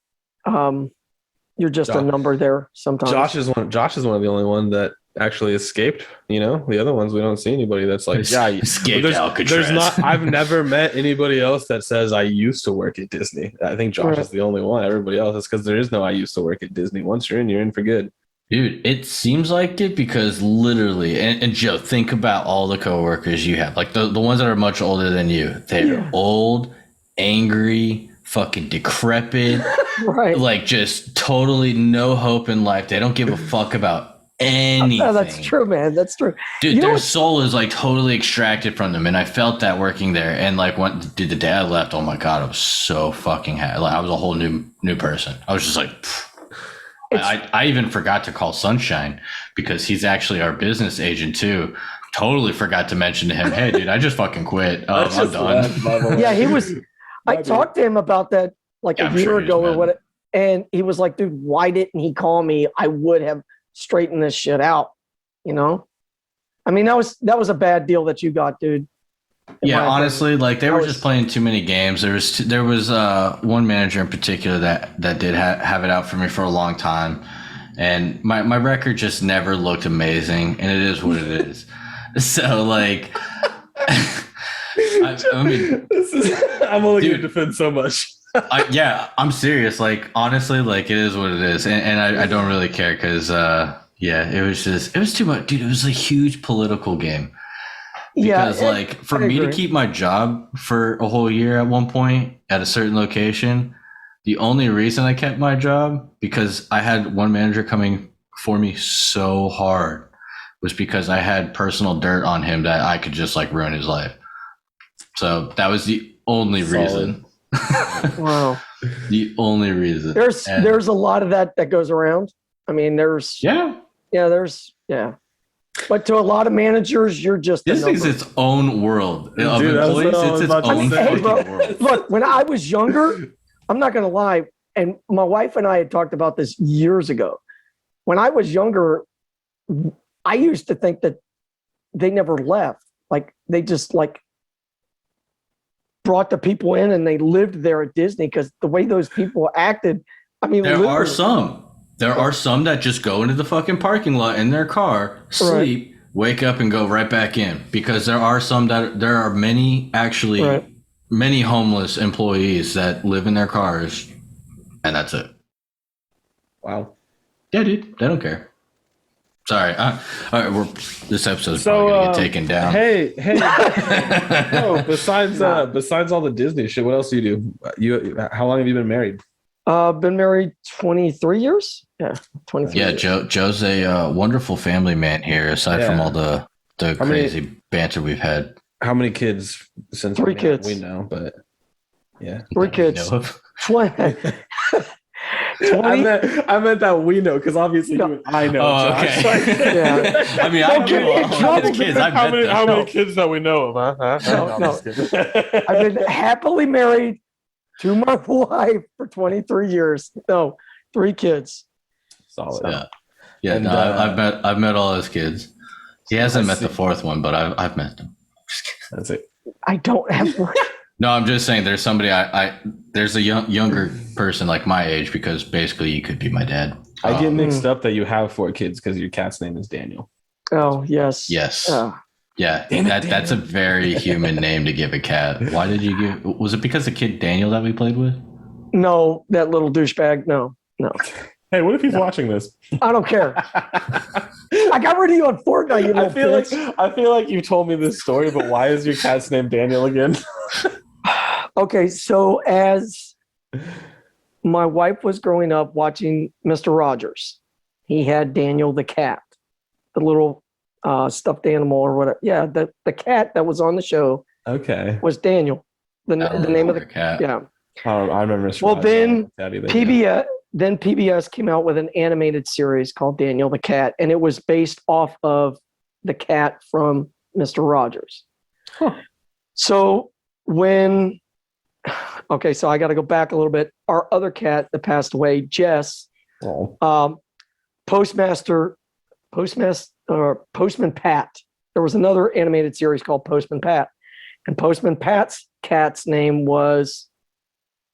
you're just a number there sometimes. Josh is one of the only one that actually escaped. The other ones we don't see anybody that's like, Escaped Alcatraz. There's not. I've never met anybody else that says I used to work at Disney. I think Josh is the only one. Everybody else is because there is no I used to work at Disney. Once you're in for good. Dude, it seems like it because literally, and Joe, think about all the coworkers you have, like the ones that are much older than you. They're old, angry, fucking decrepit, right? Like just totally no hope in life. They don't give a fuck about anything. Oh, that's true, man. That's true. Dude, their soul is like totally extracted from them, and I felt that working there. And like the day I left, oh my god, I was so fucking happy. Like, I was a whole new person. I was just like. I even forgot to call Sunshine because he's actually our business agent too. Totally forgot to mention to him, hey, dude, I just fucking quit. I'm done. Yeah, he was. I talked to him about that like a year ago or what, and he was like, dude, why didn't he call me? I would have straightened this shit out. I mean, that was a bad deal that you got, dude. Yeah, honestly, like they were just playing too many games. There was one manager in particular that did have it out for me for a long time, and my record just never looked amazing, and it is what it is. So like, I mean, I'm only going to defend so much. I'm serious. Like honestly, like it is what it is, and I don't really care because it was too much, dude. It was a huge political game. Because for me to keep my job for a whole year at one point at a certain location, the only reason I kept my job because I had one manager coming for me so hard was because I had personal dirt on him that I could just like ruin his life. So that was the only reason. Wow. The only reason. There's a lot of that goes around. I mean, there's But to a lot of managers, you're just Disney's its own world of employees. It's its own fucking world. Look, when I was younger, I'm not going to lie, and my wife and I had talked about this years ago. When I was younger, I used to think that they never left. Like they just like brought the people in and they lived there at Disney because the way those people acted. I mean, there are some that just go into the fucking parking lot in their car, sleep, wake up, and go right back in. Because there are many homeless employees that live in their cars, and that's it. Wow. Yeah, dude, they don't care. Sorry. All right, this episode's probably gonna get taken down. Hey. No, besides all the Disney shit, what else do you do? How long have you been married? Been married 23 years. Yeah, 23 years. Joe's a wonderful family man here, aside from all the crazy banter we've had. How many kids since 3 kids? We know, but yeah. 3 kids. 20. I meant that we know, because obviously you and I know. Oh, Josh. okay. Yeah. I mean, I know the kids. How many kids that we know of, huh? No. I've been happily married to my wife for 23 years. No, 3 kids. Solid. Yeah. And, I've met all his kids. He hasn't met the 4th one, but I've met them. That's it. I don't have one. No, I'm just saying there's somebody there's a younger person like my age, because basically you could be my dad. I get mixed up that you have 4 kids because your cat's name is Daniel. Oh, yes. Yes. Yeah, that's a very human name to give a cat. Why did you give? Was it because the kid Daniel that we played with? No, that little douchebag. No. Hey, what if he's watching this? I don't care. I got rid of you on Fortnite. You little I feel like you told me this story, but why is your cat's name Daniel again? Okay, so as my wife was growing up watching Mr. Rogers, he had Daniel the cat, the little stuffed animal or whatever. Yeah, the cat that was on the show. Okay, was Daniel. The name of the cat. Yeah. I remember. Mr. Well, Rogers. then PBS came out with an animated series called Daniel the Cat, and it was based off of the cat from Mr. Rogers. Huh. So so I got to go back a little bit. Our other cat that passed away, Jess, postmaster Postman Pat. There was another animated series called Postman Pat, and Postman Pat's cat's name was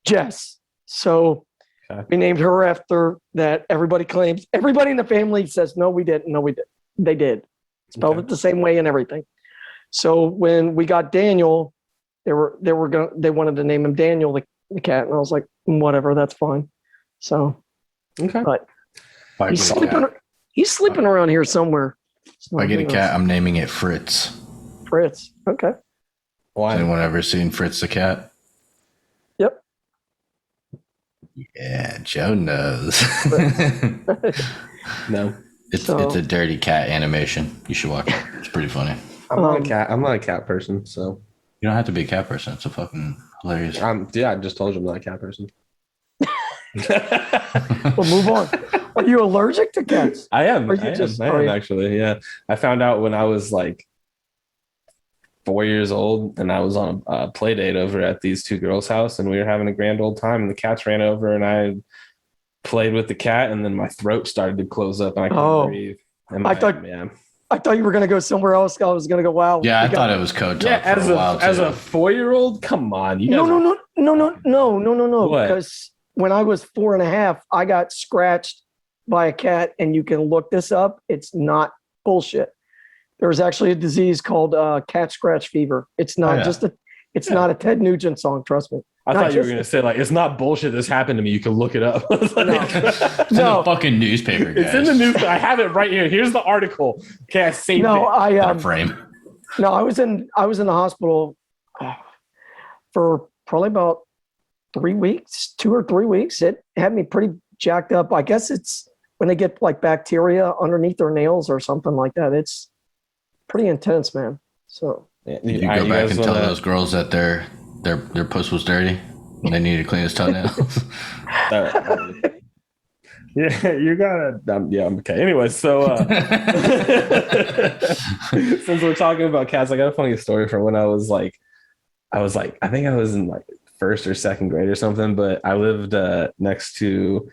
Jess. So we named her after that. Everybody claims, everybody in the family says, no, we didn't. No, we did. They did. Spelled it the same way and everything. So when we got Daniel, they wanted to name him Daniel, the cat. And I was like, whatever, that's fine. So, but he's sleeping around here somewhere. So if I get a cat, I'm naming it Fritz. Fritz. Okay. Why? Has anyone ever seen Fritz the cat? Yep. Yeah, Joe knows. No. It's a dirty cat animation. You should watch it. It's pretty funny. I'm not a cat person, so you don't have to be a cat person. It's a fucking hilarious. I just told you I'm not a cat person. Well, move on. Are you allergic to cats? I am. I am actually. Yeah. I found out when I was like 4 years old, and I was on a play date over at these two girls' house, and we were having a grand old time, and the cats ran over, and I played with the cat, and then my throat started to close up, and I couldn't breathe. And I thought you were going to go somewhere else. I was going to go, wow. Yeah, I thought it was code talk for a while, as a 4-year-old, come on. You guys No. What? Because when I was 4.5, I got scratched by a cat, and you can look this up. It's not bullshit. There's actually a disease called cat scratch fever. It's not not a Ted Nugent song. Trust me. I thought you were going to say, like, it's not bullshit. This happened to me. You can look it up. It's in the fucking newspaper, guys. It's in the news. I have it right here. Here's the article. Okay, I saved it. Frame. No, I was in the hospital for probably about 3 weeks, 2 or 3 weeks. It had me pretty jacked up. I guess it's when they get like bacteria underneath their nails or something like that. It's pretty intense, man. So you go back and tell those girls that their puss was dirty and they need to clean his toenails. Yeah, you gotta. I'm okay. Anyway, so since we're talking about cats, I got a funny story from when I was like, I think I was in like first or second grade or something, but I lived next to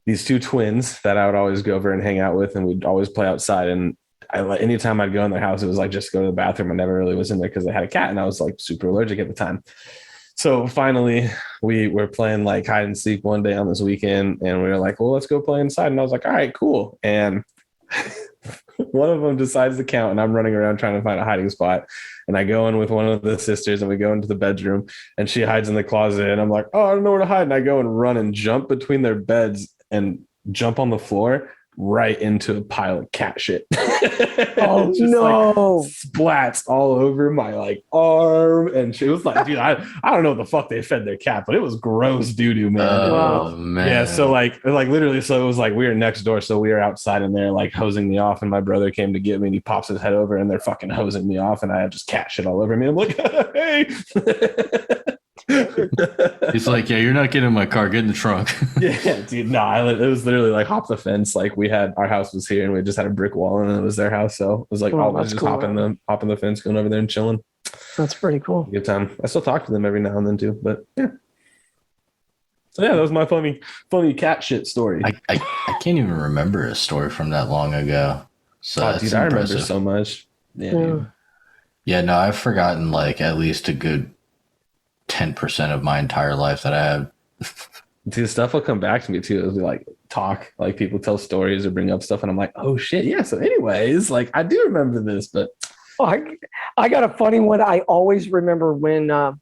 these two twins that I would always go over and hang out with, and we'd always play outside. And anytime I'd go in their house, it was like just go to the bathroom. I never really was in there because they had a cat, and I was like super allergic at the time. So finally, we were playing like hide and seek one day on this weekend, and we were like, well, let's go play inside. And I was like, all right, cool. And one of them decides to count, and I'm running around trying to find a hiding spot. And I go in with one of the sisters, and we go into the bedroom, and she hides in the closet. And I'm like, oh, I don't know where to hide. And I go and run and jump between their beds and jump on the floor right into a pile of cat shit. Oh no! Like, splats all over my like arm, and she was like, "Dude, I don't know what the fuck they fed their cat, but it was gross doo-doo, man." Oh man! Yeah, so like literally, so it was like we were next door, so we were outside and they're like hosing me off, and my brother came to get me, and he pops his head over, and they're fucking hosing me off, and I had just cat shit all over me. I'm like, hey. He's like, yeah, you're not getting in my car. Get in the trunk. Yeah, dude. No, it was literally like hop the fence. Like our house was here, and we just had a brick wall, and it was their house. So it was like always just cool, hopping the fence, going over there and chilling. That's pretty cool. Good time. I still talk to them every now and then too, but yeah. So yeah, that was my funny cat shit story. I can't even remember a story from that long ago. So dude, I remember so much. Yeah. Dude. Yeah, no, I've forgotten like at least a good 10% of my entire life that I have. Dude, stuff will come back to me too. It'll be like talk, like people tell stories or bring up stuff, and I'm like, oh shit, yeah. So, anyways, like I do remember this, but I got a funny one. I always remember when I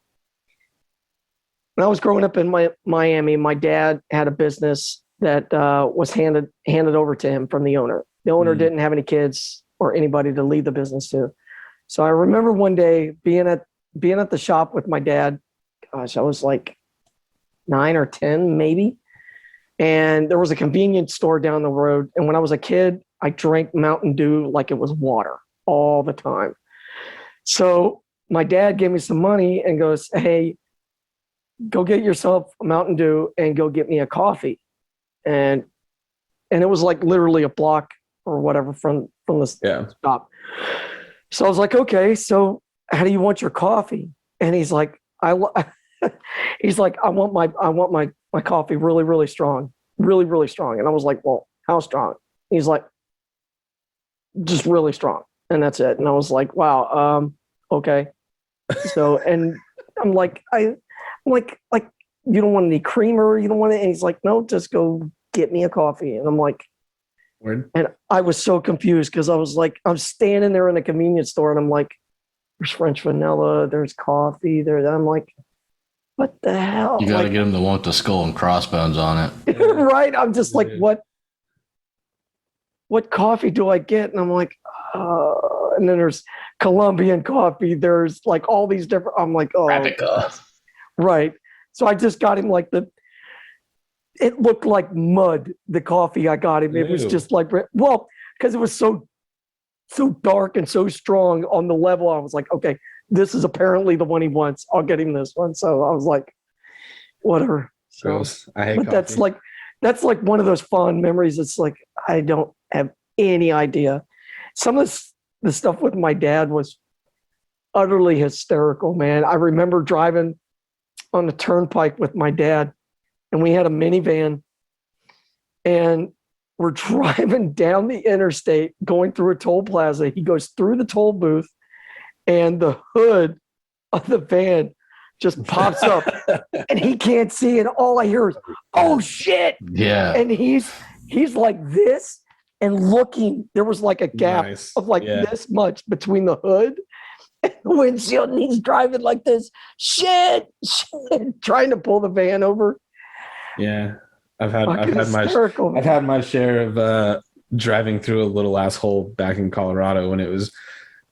was growing up in Miami. My dad had a business that was handed over to him from the owner. The owner didn't have any kids or anybody to lead the business to. So I remember one day being at the shop with my dad. Gosh, I was like 9 or 10 maybe. And there was a convenience store down the road. And when I was a kid, I drank Mountain Dew like it was water all the time. So my dad gave me some money and goes, hey, go get yourself a Mountain Dew and go get me a coffee. And it was like literally a block or whatever from the shop. So I was like, okay, so how do you want your coffee? And he's like, I want my coffee really, really strong, really, really strong. And I was like, well, how strong? He's like, just really strong, and that's it. And I was like, wow, okay. So, and I'm like, I'm like, you don't want any creamer, you don't want it. And he's like, no, just go get me a coffee. And I'm like, Word. and I was so confused because I was like, I'm standing there in a convenience store, and I'm like, there's French vanilla, there's coffee, there. I'm like, what the hell? You got to like, get them the one with the skull and crossbones on it. right? I'm just like, what coffee do I get? And I'm like, and then there's Colombian coffee. There's like all these different. I'm like, oh, Arabica. right. So I just got him like it looked like mud. The coffee I got him, it was Ew. just like, well, because it was so dark and so strong on the level. I was like, okay, this is apparently the one he wants. I'll get him this one. So I was like, whatever. So, Gross. I hate but coffee. that's like one of those fond memories. It's like I don't have any idea. Some of the stuff with my dad was utterly hysterical, man. I remember driving on the turnpike with my dad, and we had a minivan, and we're driving down the interstate going through a toll plaza. He goes through the toll booth, and the hood of the van just pops up and he can't see it. All I hear is, oh shit. Yeah. And he's like this and looking. There was like a gap Nice. of like Yeah. this much between the hood and the windshield, and he's driving like this. Shit, trying to pull the van over. Yeah. I've had Hysterical. my share of driving through a little asshole back in Colorado when it was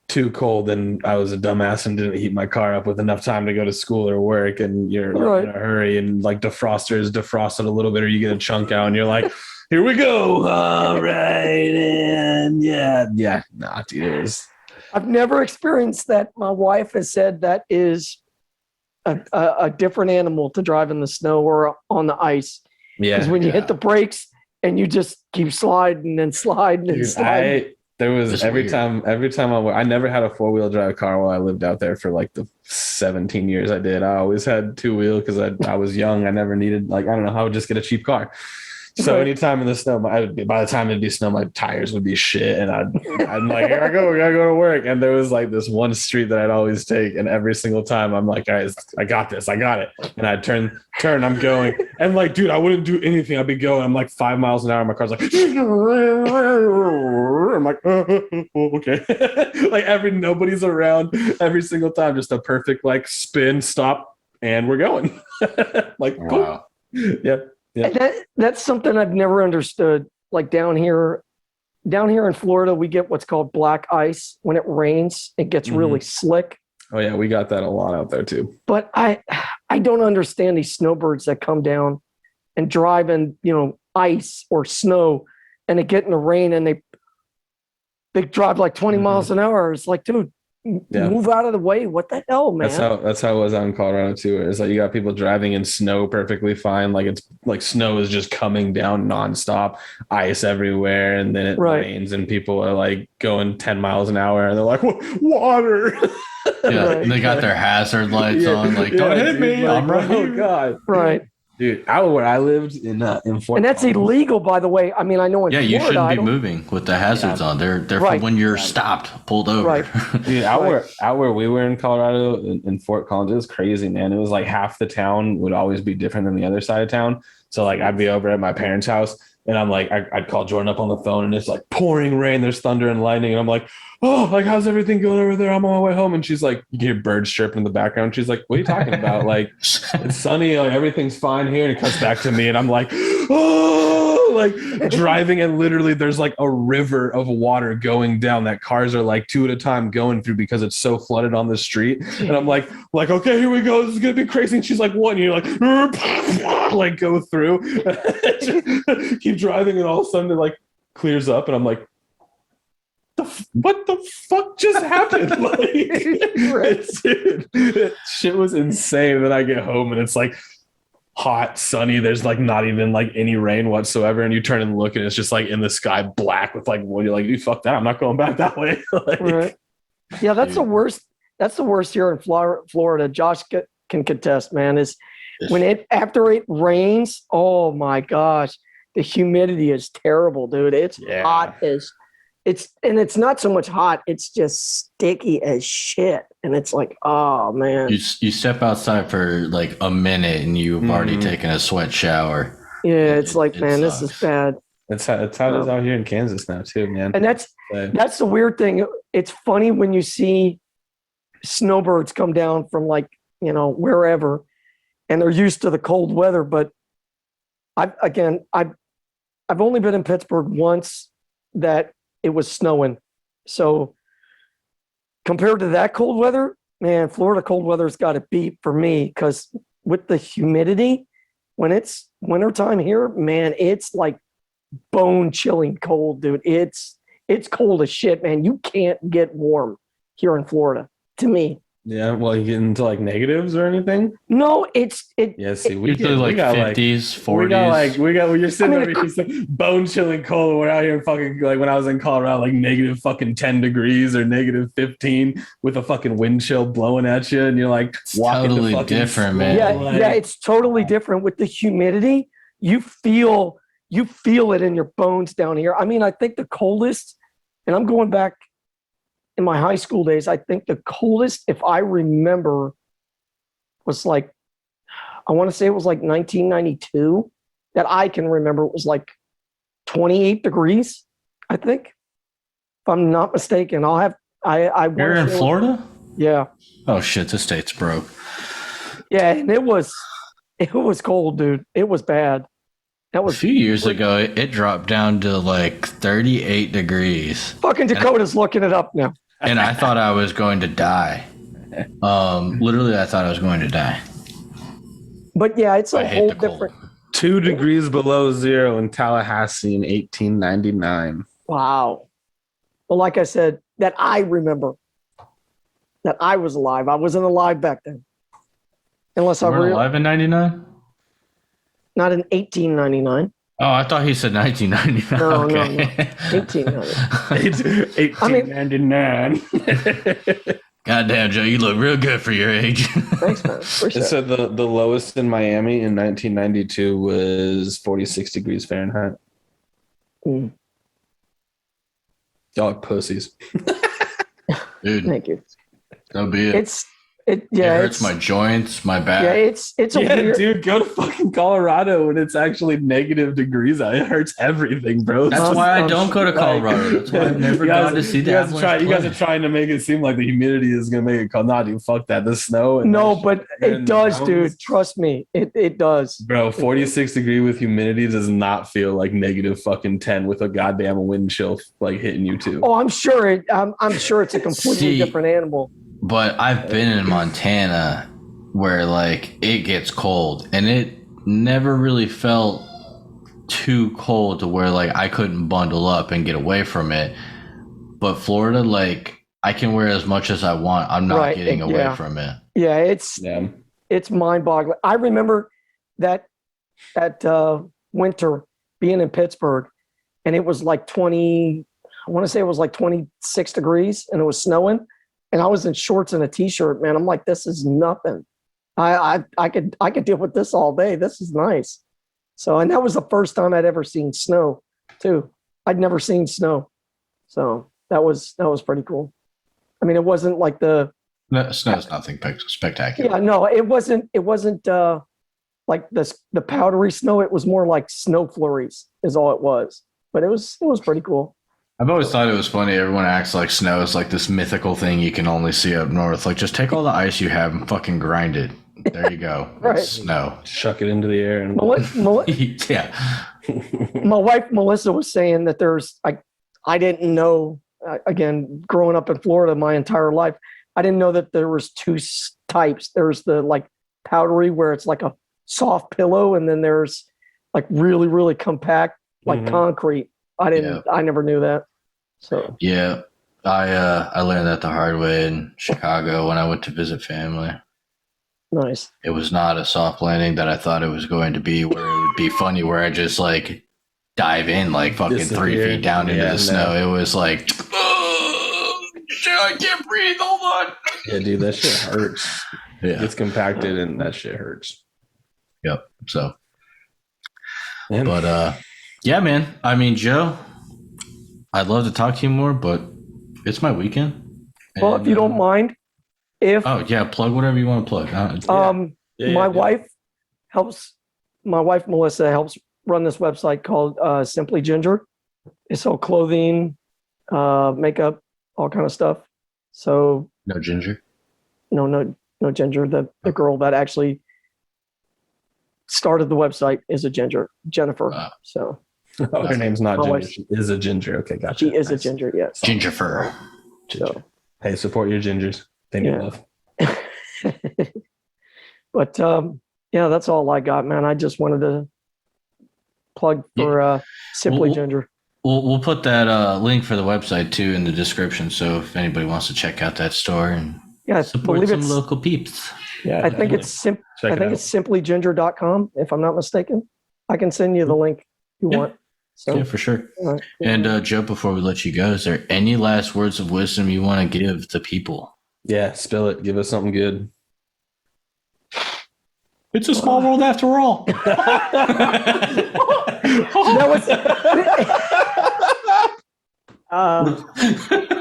too cold and I was a dumbass and didn't heat my car up with enough time to go to school or work, and you're Right. in a hurry and like defroster is defrosted a little bit, or you get a chunk out and you're like, here we go. All right. And yeah. Nah, dude, it was. I've never experienced that. My wife has said that is a different animal to drive in the snow or on the ice. Yeah. Because when you hit the brakes and you just keep sliding and sliding and Dude, sliding. There was It's every weird. time I never had a 4-wheel drive car while I lived out there for like the 17 years I did. I always had 2-wheel because I was young. I never needed, like, I don't know, I would just get a cheap car. So Right. anytime in the snow, by the time it'd be snow, my tires would be shit. And I'm like, here I go, we gotta go to work. And there was like this one street that I'd always take. And every single time I'm like, guys, I got this, I got it. And I'd turn, I'm going. And like, dude, I wouldn't do anything. I'd be going, I'm like 5 miles an hour. My car's like, I'm like, okay. Like nobody's around every single time. Just a perfect like spin, stop, and we're going. Like, cool. Wow. Yep. Yeah. And that's something I've never understood. Like down here in Florida, we get what's called black ice. When it rains, it gets really slick. Oh yeah, we got that a lot out there too. But I don't understand these snowbirds that come down and drive in, ice or snow, and they get in the rain and they drive like 20 miles an hour. It's like, dude, move out of the way. What the hell, man? That's how it was out in Colorado too. It's like you got people driving in snow perfectly fine. Like it's like snow is just coming down nonstop, ice everywhere, and then it rains and people are like going 10 miles an hour and they're like, water. Yeah, Right. they got their hazard lights on. Like, don't hit me. Like, I'm right oh here. god, Right. dude. Out where I lived in Fort, And that's Collins. illegal, by the way. I mean, I know in Yeah, you Florida, shouldn't I be don't- moving with the hazards on. They're Right. for when you're stopped, pulled over. Right. Dude, out where we were in Colorado in Fort Collins, it was crazy, man. It was like half the town would always be different than the other side of town. So like I'd be over at my parents' house and I'm like, I'd call Jordan up on the phone and it's like pouring rain, there's thunder and lightning. And I'm like, oh, like how's everything going over there? I'm on my way home. And she's like, you hear birds chirping in the background. She's like, what are you talking about? Like it's sunny, like everything's fine here. And it cuts back to me and I'm like, oh, like driving, and literally there's like a river of water going down that cars are like 2 at a time going through because it's so flooded on the street. And I'm like, okay, here we go. This is gonna be crazy. And she's like, what? And you're like, like go through, keep driving, and all of a sudden it like clears up, and I'm like, what the fuck just happened? Like, dude, shit was insane. Then I get home and it's like hot, sunny. There's like not even like any rain whatsoever. And you turn and look and it's just like in the sky black with like, well, you're like, dude, fuck that. I'm not going back that way. Like, Right. Yeah, that's the worst. That's the worst here in Florida. Josh can contest, man, is when after it rains, oh my gosh, the humidity is terrible, dude. It's hot as it's not so much hot, it's just sticky as shit. And it's like, oh man. You step outside for like a minute and you've already taken a sweat shower. Yeah, it's like, man, this is bad. That's how it is out here in Kansas now too, man. And that's the weird thing. It's funny when you see snowbirds come down from like, wherever, and they're used to the cold weather. But I've only been in Pittsburgh once that it was snowing. So compared to that cold weather, man, Florida cold weather's got it beat for me, because with the humidity, when it's wintertime here, man, it's like bone chilling cold, dude. It's cold as shit, man. You can't get warm here in Florida, to me. Yeah, well, you get into like negatives or anything? No, Yeah, see, we usually like 50s, 40s. We got you're sitting over here saying bone chilling cold. We're out here in fucking, like when I was in Colorado, like negative fucking 10 degrees or negative 15 with a fucking wind chill blowing at you, and you're like walking totally fucking different, slow, man. Yeah, it's totally different with the humidity. You feel it in your bones down here. I mean, I think the coldest, and I'm going back in my high school days, I think the coldest, if I remember, was like, I want to say it was like 1992 that I can remember. It was like 28 degrees, I think, if I'm not mistaken. You're in Florida? Yeah. Oh shit, the state's broke. Yeah, and it was cold, dude. It was bad. That was a few years ago. It dropped down to like 38 degrees. Fucking Dakota's looking it up now. And I thought I was going to die. Literally, I thought I was going to die. But yeah, it's a whole different. 2 degrees below zero in Tallahassee in 1899. Wow. Well, like I said, that I remember that I was alive. I wasn't alive back then. Unless I were alive in 99? Not in 1899. Oh, I thought he said 1999. No, okay. no. 1899. Goddamn, Joe, you look real good for your age. Thanks, man. It said the lowest in Miami in 1992 was 46 degrees Fahrenheit. Mm. Y'all are pussies. Dude, thank you. So be it. It hurts my joints, my back. Yeah, it's a weird... dude, go to fucking Colorado when it's actually negative degrees out. It hurts everything, bro. That's why I don't go to Colorado. That's why I've never gone to see that. You guys are trying to make it seem like the humidity is gonna make it cold. Nah, dude, fuck that. The snow. No, but it does, dude. Trust me, it does. Bro, 46 degree with humidity does not feel like negative fucking 10 with a goddamn wind chill like hitting you too. Oh, I'm sure I'm sure it's a completely different animal. But I've been in Montana where like it gets cold, and it never really felt too cold to where like I couldn't bundle up and get away from it. But Florida, like I can wear as much as I want. I'm not getting away from it. Yeah, it's mind-boggling. I remember that winter being in Pittsburgh, and it was like 20. I want to say it was like 26 degrees, and it was snowing. And I was in shorts and a t-shirt, man. I'm like, this is nothing. I could deal with this all day. This is nice. So, and that was the first time I'd ever seen snow too. I'd never seen snow. So that was pretty cool. I mean, it wasn't like snow's nothing spectacular. Yeah, no, it wasn't like the powdery snow. It was more like snow flurries is all it was. But it was pretty cool. I've always thought it was funny. Everyone acts like snow is like this mythical thing you can only see up north. Like, just take all the ice you have and fucking grind it. There you go. Right. It's snow. Chuck it into the air. And yeah. My wife, Melissa, was saying that I didn't know, again, growing up in Florida my entire life, I didn't know that there was two types. There's the like powdery where it's like a soft pillow, and then there's like really, really compact, like concrete. I never knew that. So yeah, I learned that the hard way in Chicago when I went to visit family. Nice. It was not a soft landing that I thought it was going to be, where it would be funny, where I just like dive in like fucking 3 feet down into the snow. It was like, oh, shit, I can't breathe. Hold on. Yeah, dude, that shit hurts. Yeah, it's compacted and that shit hurts. Yep. So, but yeah, man. I mean, Joe, I'd love to talk to you more, but it's my weekend. Well, if you don't mind, if Oh yeah, plug whatever you want to plug. my wife Melissa helps run this website called Simply Ginger. They sell clothing, makeup, all kind of stuff. So No ginger. no Ginger. The girl that actually started the website is a ginger, Jennifer. Wow. So Her name's not My Ginger. wife- She is a ginger. Okay, gotcha. she is a Nice. ginger. Yes. Ginger fur. Ginger. So, Hey, support your gingers. They need Yeah. love. but yeah, that's all I got, man. I just wanted to plug for Simply Well, Ginger. We'll put that link for the website too in the description. So if anybody wants to check out that store and Yeah, I support believe some it's. local peeps. Yeah, I think definitely. it's Check I it think out. it's simplyginger.com, if I'm not mistaken. I can send you the link if you Yeah. want. So, Yeah, for sure. all right. And Joe, before we let you go, is there any last words of wisdom you want to give the people? Yeah, spill it. Give us something good. It's a small world after all. That was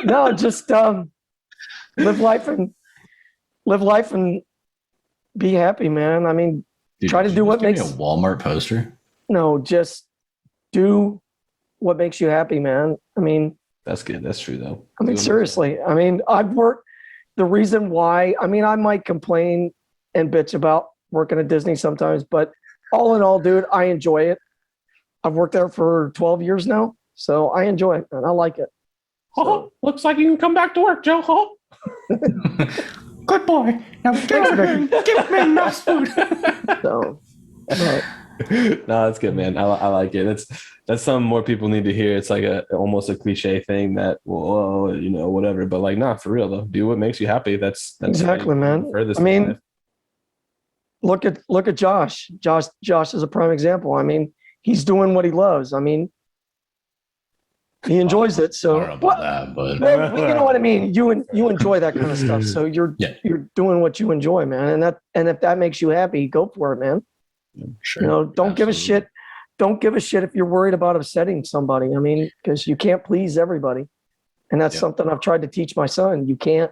no, just live life and be happy, man. I mean, Dude, Try to did do you what just give me makes- a Walmart poster. no, just do what makes you happy, man. I mean, That's good. That's true, though. seriously. I mean, I've worked. The reason why, I mean, I might complain and bitch about working at Disney sometimes, but all in all, dude, I enjoy it. I've worked there for 12 years now, so I enjoy it and I like it. So, Looks like you can come back to work, Joe. Good boy. Now give me nice food. so No, that's good, man. I like it. That's something more people need to hear. It's like almost a cliche thing that, well, whatever. But like, nah, for real though. Do what makes you happy. That's Exactly, man. furthest I mean, in life. look at Josh. Josh is a prime example. I mean, he's doing what he loves. I mean, he enjoys it. I So don't know about that, but well, you know what I mean. You enjoy that kind of stuff. So you're doing what you enjoy, man. And if that makes you happy, go for it, man. sure. You know, don't give a Absolutely. shit. Don't give a shit if you're worried about upsetting somebody. I mean, because you can't please everybody. And that's Yeah. something I've tried to teach my son. You can't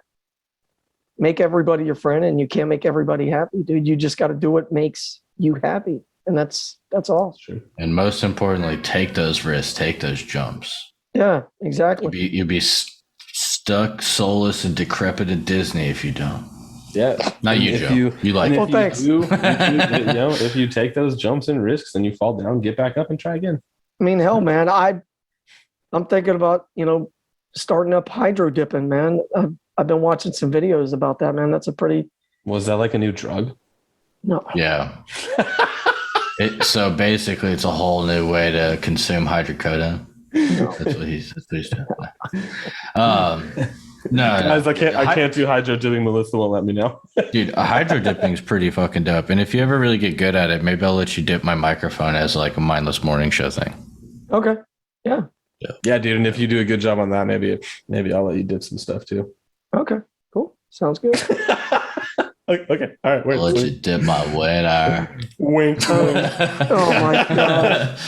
make everybody your friend and you can't make everybody happy, dude. You just got to do what makes you happy. And that's all. Sure. And most importantly, take those risks, take those jumps. Yeah, exactly. You'd be stuck, soulless, and decrepit at Disney if you don't. Yeah. Not And you, if Joe. You like and it. Well, if thanks. you if you take those jumps and risks and you fall down, get back up and try again. I mean, hell, man, I'm thinking about, starting up hydro dipping, man. I've been watching some videos about that, man. That's a pretty, Was that like a new drug? no, Yeah. So basically, it's a whole new way to consume hydrocodone. no. That's what he's doing. No, Guys, I can't do hydro dipping. Melissa won't let me know. dude. Hydro dipping is pretty fucking dope. And if you ever really get good at it, maybe I'll let you dip my microphone as like a mindless morning show thing. Okay. Yeah, dude. And if you do a good job on that, maybe I'll let you dip some stuff too. Okay. Cool. Sounds good. Okay. All right. I'll let you dip my wiener. Wink. Oh my God.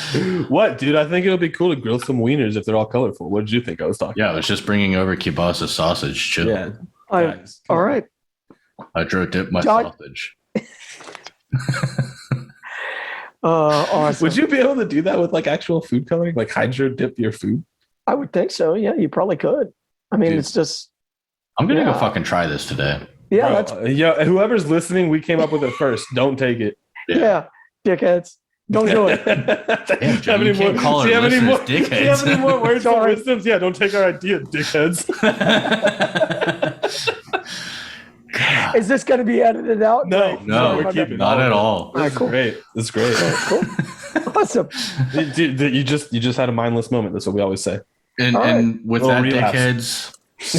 What, dude? I think it'll be cool to grill some wieners if they're all colorful. What did you think I was talking? Yeah, I was just bringing over kielbasa sausage. Chill. Yeah. Guys, All right. Hydro dip my John- sausage. Awesome. Would you be able to do that with like actual food coloring, like hydro dip your food? I would think so. Yeah, you probably could. I mean, Dude. it's just, I'm gonna go Yeah. fucking try this today. yeah, Bro, that's, yeah. Whoever's listening, we came up with it first. Don't take it. yeah, dickheads. Don't do it. Damn, Joe, you can't call our do you have any more? listeners Do you have any more words for Sorry. wisdoms? Yeah, don't take our idea, dickheads. Is this going to be edited out? No, No, we're keeping not all at of it. all. This is Cool. great. This is great. Cool. Awesome. Dude, you just had a mindless moment. That's what we always say. And, All and with Little that, relapse. dickheads,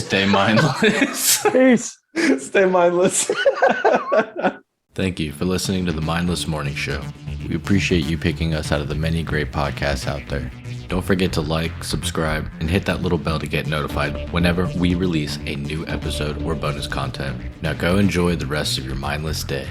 stay mindless. Peace. Stay mindless. Thank you for listening to the Mindless Morning Show. We appreciate you picking us out of the many great podcasts out there. Don't forget to like, subscribe, and hit that little bell to get notified whenever we release a new episode or bonus content. Now go enjoy the rest of your mindless day.